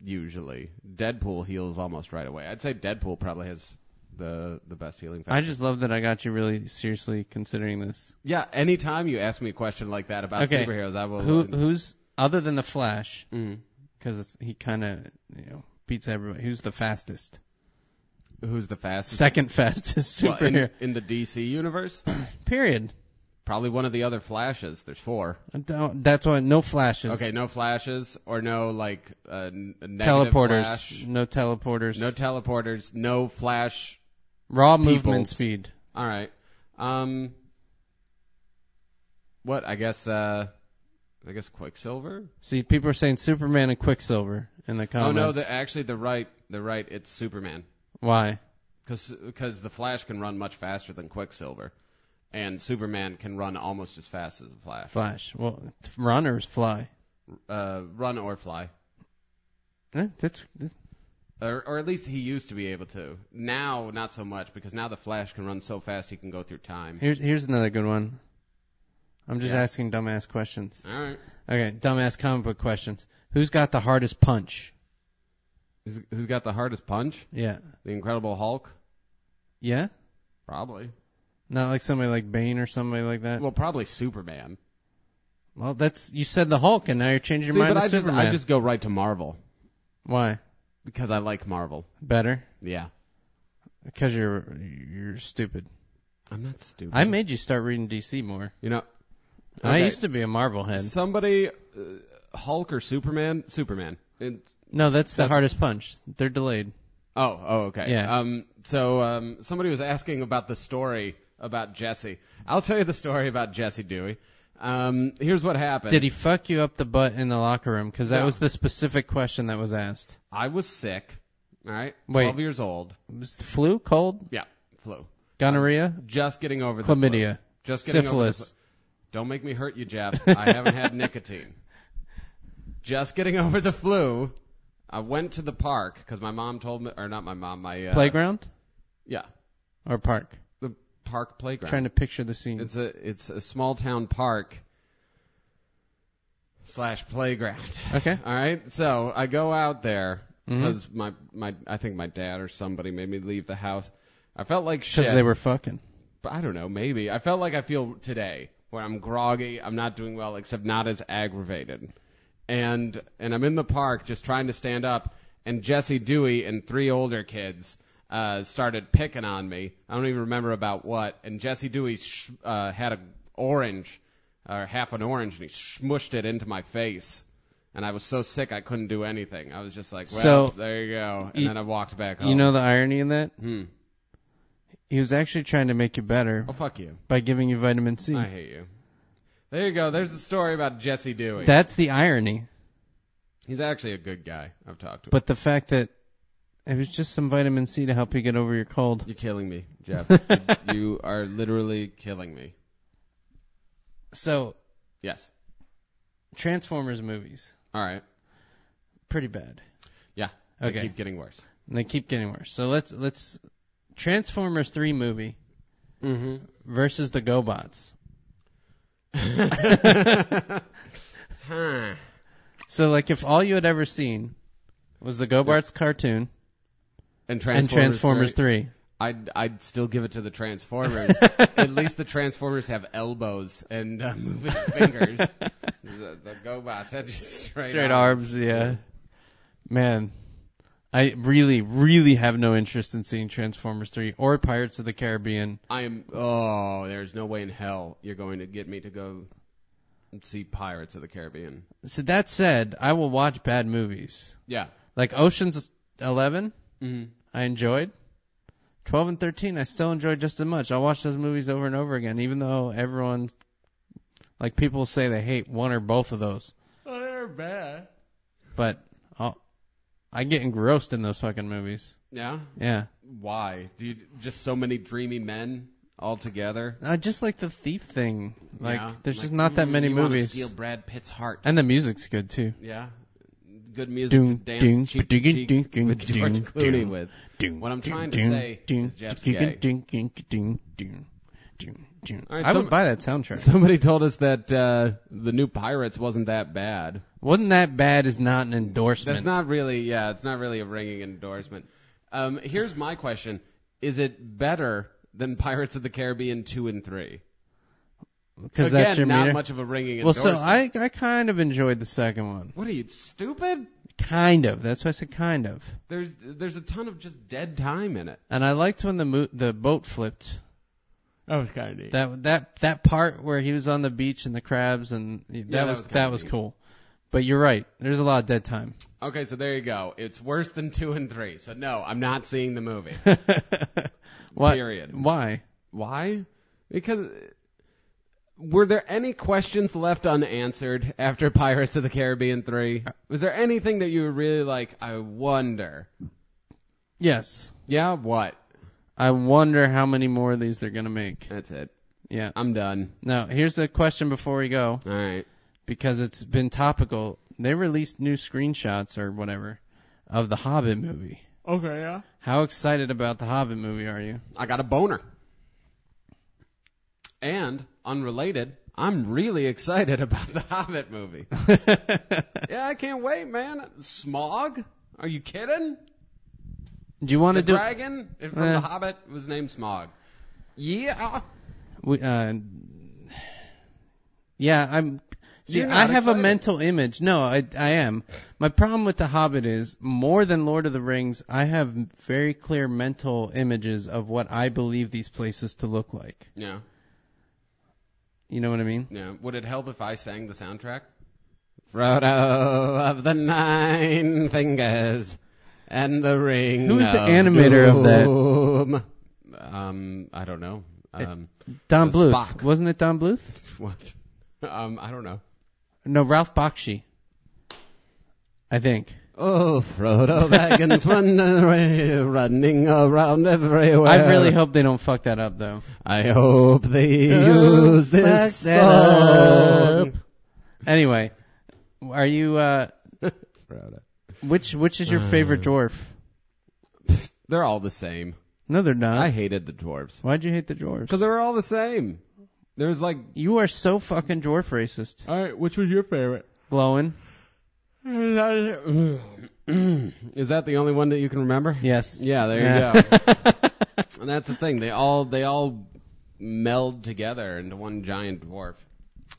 usually. Deadpool heals almost right away. I'd say Deadpool probably has the best healing factor. I just love that I got you really seriously considering this. Yeah, anytime you ask me a question like that about Okay. superheroes, I will. Who's, other than the Flash, Mhm. because he kind of, beats everybody, who's the fastest? Who's the fastest? Second fastest Well, superhero. in the DC universe? Period. Probably one of the other Flashes. There's 4. That's why, no Flashes. Okay, no Flashes or no like negative Teleporters. Flash. No teleporters. No teleporters. No Flash. Raw movement Peoples. speed. All right. What? I guess I guess Quicksilver. See, people are saying Superman and Quicksilver in the comments. Oh no, actually they're right. They're right. It's Superman. Why? Because the Flash can run much faster than Quicksilver, and Superman can run almost as fast as the Flash. Flash. Well, run or fly? Run or fly. That's. Or at least he used to be able to. Now, not so much, because now the Flash can run so fast he can go through time. Here's another good one. I'm just Yeah. asking dumbass questions. All right. Okay, dumbass comic book questions. Who's got the hardest punch? Who's got the hardest punch? Yeah. The Incredible Hulk? Yeah? Probably. Not like somebody like Bane or somebody like that? Well, probably Superman. Well, you said the Hulk, and now you're changing your See, mind but to Superman. I just go right to Marvel. Why? Because I like Marvel. Better? Yeah. Because you're stupid. I'm not stupid. I made you start reading DC more. You know. I okay. used to be a Marvel head. Somebody, Hulk or Superman? Superman. No, that's the hardest punch. They're delayed. Oh, okay. Yeah. So somebody was asking about the story about Jesse. I'll tell you the story about Jesse Dewey. Here's what happened. Did he fuck you up the butt in the locker room? Because that No. was the specific question that was asked. I was sick. All right. Wait. 12 years old. Was the flu? Cold? Yeah. Flu. Gonorrhea? Just getting over the flu. Chlamydia? Just getting over the Syphilis? flu. Don't make me hurt you, Jeff. I haven't had nicotine. Just getting over the flu. I went to the park because my mom told me, or not my mom, my Playground? Yeah, Or park? the park playground. Trying to picture the scene. It's a small town park / playground. Okay. All right. So I go out there Mm-hmm. because I think my dad or somebody made me leave the house. I felt like shit. Because they were fucking. But I don't know, maybe. I felt like I feel today, where I'm groggy, I'm not doing well, except not as aggravated. And I'm in the park just trying to stand up, and Jesse Dewey and 3 older kids started picking on me. I don't even remember about what. And Jesse Dewey had an orange, or half an orange, and he smushed it into my face. And I was so sick I couldn't do anything. I was just like, well, So, there you go. And then I walked back home. You know the irony in that? Hmm. He was actually trying to make you better Oh, fuck you. by giving you vitamin C. I hate you. There you go. There's the story about Jesse Dewey. That's the irony. He's actually a good guy. I've talked to him. But the fact that it was just some vitamin C to help you get over your cold. You're killing me, Jeff. You are literally killing me. So, Yes. Transformers movies, All right. pretty bad. Yeah. They Okay. keep getting worse. And they keep getting worse. So let's Transformers 3 movie Mm-hmm. versus the GoBots. Huh. So like if all you had ever seen was the GoBots cartoon And and Transformers 3. I'd still give it to the Transformers. At least the Transformers have elbows and moving fingers. The GoBots had just straight Arms, yeah. Man, I really, really have no interest in seeing Transformers 3 or Pirates of the Caribbean. There's no way in hell you're going to get me to go and see Pirates of the Caribbean. So that said, I will watch bad movies. Yeah. Like Ocean's 11, Mm-hmm. I enjoyed. 12 and 13, I still enjoyed just as much. I'll watch those movies over and over again, even though everyone, like people say they hate one or both of those. Oh, they're bad. But I get engrossed in those fucking movies. Yeah? Yeah. Why? Just so many dreamy men all together? I just like the thief thing. Like, Yeah. there's just not that many you wanna movies. steal Brad Pitt's heart. And the music's good, too. Yeah. Good music to dance cheek to cheek with George Clooney with. What I'm trying to say is Jeff's gay. All right, I would buy that soundtrack. Somebody told us that the new Pirates wasn't that bad. Wasn't that bad is not an endorsement. That's not really, it's not really a ringing endorsement. Here's my question. Is it better than Pirates of the Caribbean 2 and 3? Because Again, that's your not meter. much of a ringing Well, endorsement. so I kind of enjoyed the second one. What are you, stupid? Kind of. That's why I said kind of. There's a ton of just dead time in it. And I liked when the boat flipped. That was kind of neat. That part where he was on the beach and the crabs and that was neat. cool. But you're right. There's a lot of dead time. Okay, so there you go. It's worse than 2 and 3. So no, I'm not seeing the movie. What? Period. Why? Why? Because were there any questions left unanswered after Pirates of the Caribbean 3? Was there anything that you were really like, I wonder? Yes. Yeah, what? I wonder how many more of these they're going to make. That's it. Yeah. I'm done. Now, here's the question before we go, All right. because it's been topical. They released new screenshots or whatever of the Hobbit movie. Okay, yeah. How excited about the Hobbit movie are you? I got a boner. And, unrelated, I'm really excited about the Hobbit movie. Yeah, I can't wait, man. Smaug? Are you kidding? Do you want The to do? dragon from The Hobbit was named Smaug. Yeah. Yeah, I'm. See, You're I not have a excited. mental image. No, I am. My problem with The Hobbit is, more than Lord of the Rings, I have very clear mental images of what I believe these places to look like. Yeah. You know what I mean? Yeah. Would it help if I sang the soundtrack? Frodo of the Nine Fingers and the Ring. Who's the of animator of that? Doom. I don't know. Don Bluth. Spock. Wasn't it Don Bluth? What? I don't know. No, Ralph Bakshi. I think. Oh, Frodo Baggins running around everywhere. I really hope they don't fuck that up, though. I hope they use this song. Anyway, are you? Frodo. Which is your favorite dwarf? They're all the same. No, they're not. I hated the dwarves. Why'd you hate the dwarves? Because they were all the same. There's like... You are so fucking dwarf racist. All right, which was your favorite? Glowing. Is that the only one that you can remember? Yes. Yeah, there you go. And that's the thing. They all meld together into one giant dwarf.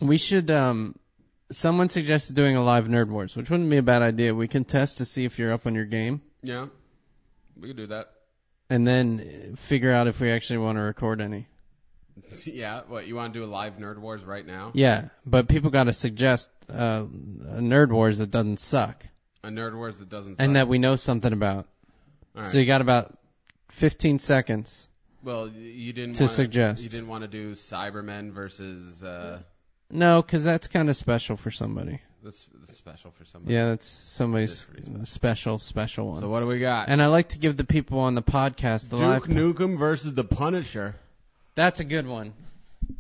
We should. Someone suggested doing a live Nerd Wars, which wouldn't be a bad idea. We can test to see if you're up on your game, Yeah, we could do that. and then figure out if we actually want to record any. Yeah, what, you want to do a live Nerd Wars right now? Yeah, but people got to suggest a Nerd Wars that doesn't suck A Nerd Wars that doesn't suck. and that we know something about. All right. So you got about 15 seconds. Well, you didn't to wanna, suggest. You didn't want to do Cybermen versus... No, because that's kind of special for somebody. that's special for somebody. Yeah, that's somebody's That's pretty special one. So what do we got? And I like to give the people on the podcast the Duke live. Nukem versus the Punisher. That's a good one.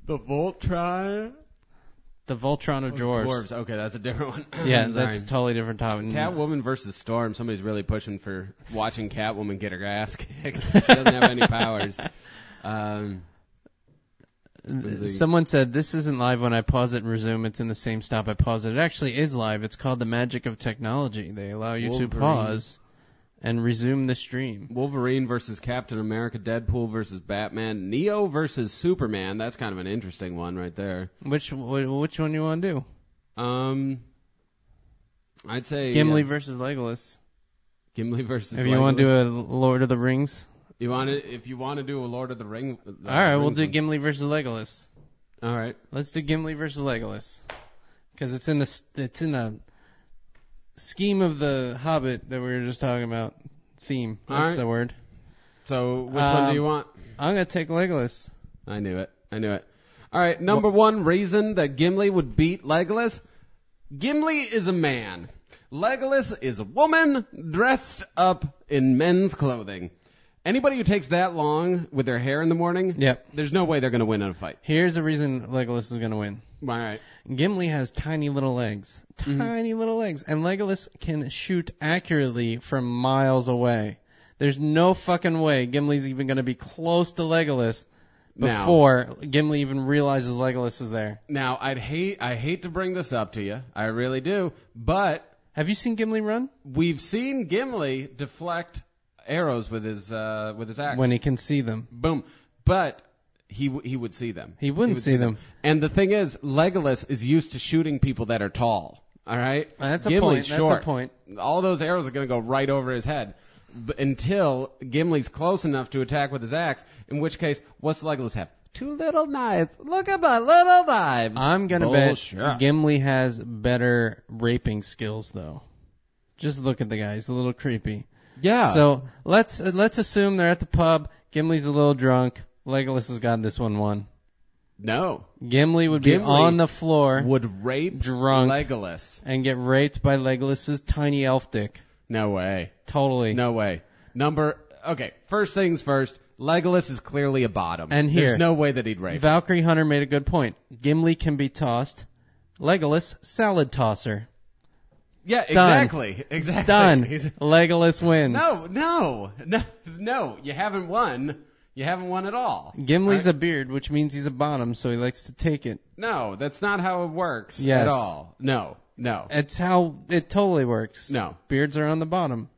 The Voltron. The Voltron of dwarves. Dwarves. Okay, that's a different one. Yeah, Sorry. that's a totally different topic. Catwoman versus Storm. Somebody's really pushing for watching Catwoman get her ass kicked. She doesn't have any powers. Someone said this isn't live when I pause it and resume. It's in the same stop I pause it. It actually is live. It's called the magic of technology. They allow you to pause and resume the stream. Wolverine versus Captain America. Deadpool versus Batman. Neo versus Superman. That's kind of an interesting one right there. Which one you want to do? I'd say Gimli versus Legolas. Gimli versus. If you want to do a Lord of the Rings. If you want to do a Lord of the Ring. All right, we'll do Gimli versus Legolas. All right. Let's do Gimli versus Legolas, because it's in the scheme of the Hobbit that we were just talking about. Theme. That's right. the word. So which one do you want? I'm gonna take Legolas. I knew it. All right, number one reason that Gimli would beat Legolas. Gimli is a man. Legolas is a woman dressed up in men's clothing. Anybody who takes that long with their hair in the morning, Yep. there's no way they're going to win in a fight. Here's the reason Legolas is gonna win. All right. Gimli has tiny little legs. Tiny little legs. And Legolas can shoot accurately from miles away. There's no fucking way Gimli's even going to be close to Legolas before Gimli even realizes Legolas is there. Now, I hate to bring this up to you. I really do. But Have you seen Gimli run? we've seen Gimli deflect arrows with his axe. When he can see them. Boom. But he would see them. He wouldn't see them. And the thing is, Legolas is used to shooting people that are tall. All right? That's a Gimli's point. short. That's a point. All those arrows are going to go right over his head. Until Gimli's close enough to attack with his axe, in which case, what's Legolas have? 2 little knives. Look at my little knives. I'm going to bet Gimli has better raping skills, though. Just look at the guy. He's a little creepy. Yeah. So let's assume they're at the pub. Gimli's a little drunk. Legolas has got this one won. No. Gimli would be Gimli on the floor Would rape Drunk. Legolas. and get raped by Legolas's tiny elf dick. No way. Totally. No way. Okay, first things first. Legolas is clearly a bottom. And here, there's no way that he'd rape. Valkyrie Hunter made a good point. Gimli can be tossed. Legolas, salad tosser. Yeah, Done. Exactly. Done. He's- Legolas wins. No. You haven't won. You haven't won at all. Gimli's Right? a beard, which means he's a bottom, so he likes to take it. No, that's not how it works Yes. at all. No. It's how it totally works. No. Beards are on the bottom.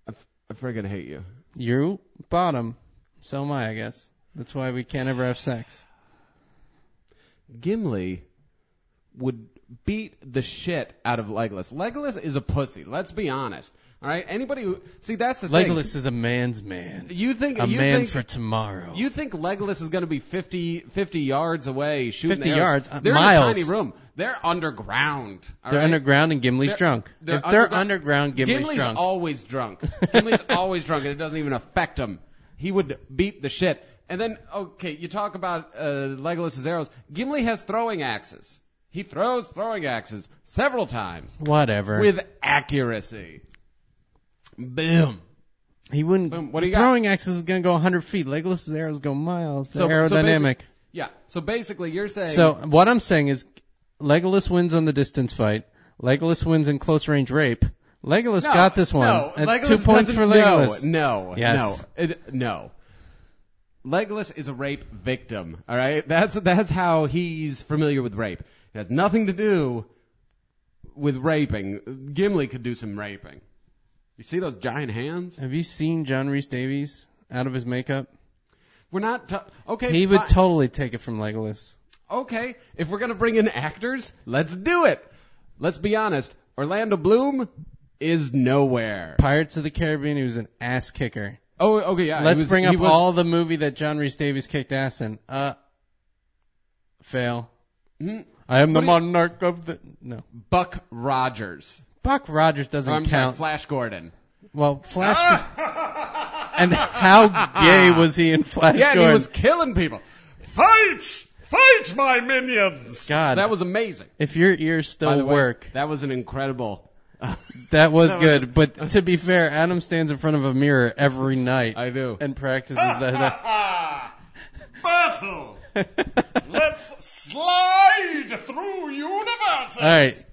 I friggin' hate you. You, bottom. So am I guess. That's why we can't ever have sex. Gimli would beat the shit out of Legolas. Legolas is a pussy. Let's be honest. All right. Anybody who that's the thing. Legolas is a man's man. You think A you man think, for tomorrow. You think Legolas is going to be 50 yards away shooting 50 arrows? yards? They're Miles. in a tiny room. They're underground. all They're right? underground and Gimli's They're- drunk. they're If they're underground, Gimli's drunk. Always drunk. Gimli's always drunk, and it doesn't even affect him. He would beat the shit. And then, okay, you talk about Legolas's arrows. Gimli has throwing axes. He throws throwing axes several times Whatever. with accuracy. Boom. He wouldn't. Boom. What do you got? Throwing axes is going to go 100 feet. Legolas's arrows go miles. They're So aerodynamic. Yeah. So basically, you're saying. So what I'm saying is Legolas wins on the distance fight. Legolas wins in close range rape. Legolas No, got this one. No, That's Legolas 2 points for Legolas. No. Yes. No. Legolas is a rape victim. All right. That's how he's familiar with rape. It has nothing to do with raping. Gimli could do some raping. You see those giant hands? Have you seen John Rhys Davies out of his makeup? We're not. Okay. He would fine. totally take it from Legolas. Okay. If we're gonna bring in actors, let's do it. Let's be honest. Orlando Bloom is nowhere. Pirates of the Caribbean, he was an ass kicker. Oh, okay, yeah. Let's bring up he was- all the movie that John Rhys Davies kicked ass in. Fail. Mhm. I am the What do you- monarch of the... No. Buck Rogers. Buck Rogers doesn't I'm count. sorry, Flash Gordon. Well, Flash... And how gay was he in Flash Yeah, and Gordon? he was killing people. Fight! Fight, my minions! God. That was amazing. If your ears By still the way, work, that was an incredible... that was that was- good. But to be fair, Adam stands in front of a mirror every night I do. and practices that. Battle! Let's slide through universes! All right.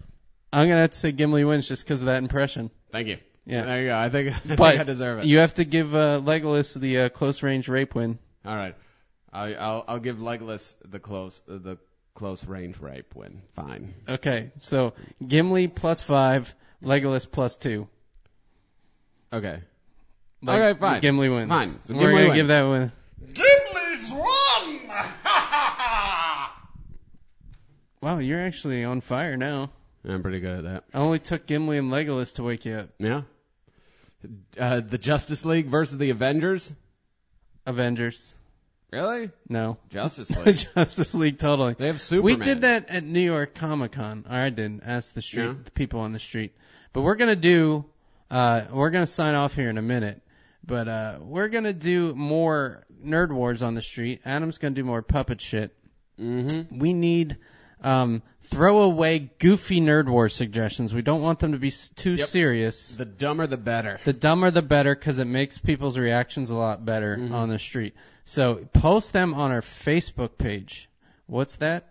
I'm going to have to say Gimli wins just because of that impression. Thank you. Yeah. There you go. I think But I deserve it. you have to give Legolas the close range rape win. All right. I'll give Legolas the close range rape win. Fine. Okay, so Gimli +5, Legolas +2. Okay. Like, Okay, fine. Gimli wins. Fine. So We're Gimli gonna wins. give that one. Gimli's won! Wow, you're actually on fire now. I'm pretty good at that. I only took Gimli and Legolas to wake you up. Yeah. The Justice League versus the Avengers. Avengers. Really? No. Justice League. Justice League, totally. They have Superman. We did that at New York Comic Con. Or I did. Ask the street, Yeah. the people on the street. But we're gonna do. We're gonna sign off here in a minute. But we're gonna do more Nerd Wars on the street. Adam's gonna do more puppet shit. Mm-hmm. We need throwaway, goofy Nerd Wars suggestions. We don't want them to be too Yep. serious. The dumber the better. The dumber the better, because it makes people's reactions a lot better Mm-hmm. on the street. So post them on our Facebook page. What's that?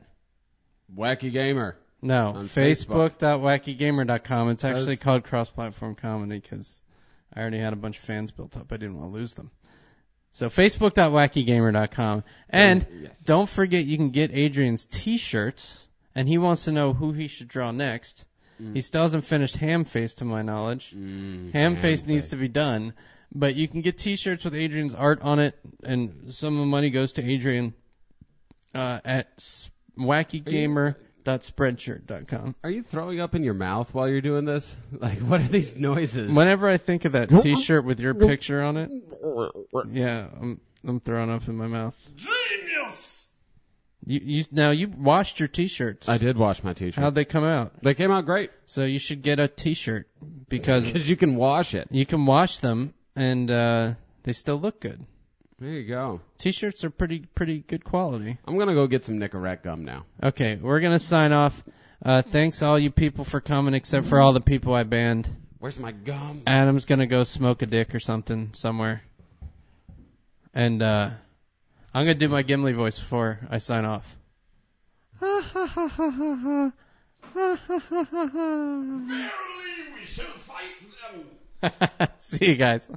Wacky Gamer. No, On Facebook. Facebook.wackygamer.com. It's actually That's- called Cross-Platform Comedy because I already had a bunch of fans built up. I didn't want to lose them. So Facebook.wackygamer.com. And Yes. don't forget you can get Adrian's T-shirts, and he wants to know who he should draw next. He still hasn't finished Ham Face, to my knowledge. Ham Face needs to be done. But you can get T-shirts with Adrian's art on it, and some of the money goes to Adrian at wackygamer.spreadshirt.com. Are you throwing up in your mouth while you're doing this? Like, what are these noises? Whenever I think of that T-shirt with your picture on it, yeah, I'm throwing up in my mouth. Genius! Now you washed your T-shirts. I did wash my T-shirt. How'd they come out? They came out great So you should get a T-shirt because because you can wash it. you can wash them and they still look good. There you go. T-shirts are pretty good quality. I'm gonna go get some Nicorette gum now. Okay, we're gonna sign off. Thanks all you people for coming, except for all the people I banned. Where's my gum? Adam's gonna go smoke a dick or something somewhere. And I'm gonna do my Gimli voice before I sign off. Verily we shall fight them. See you guys.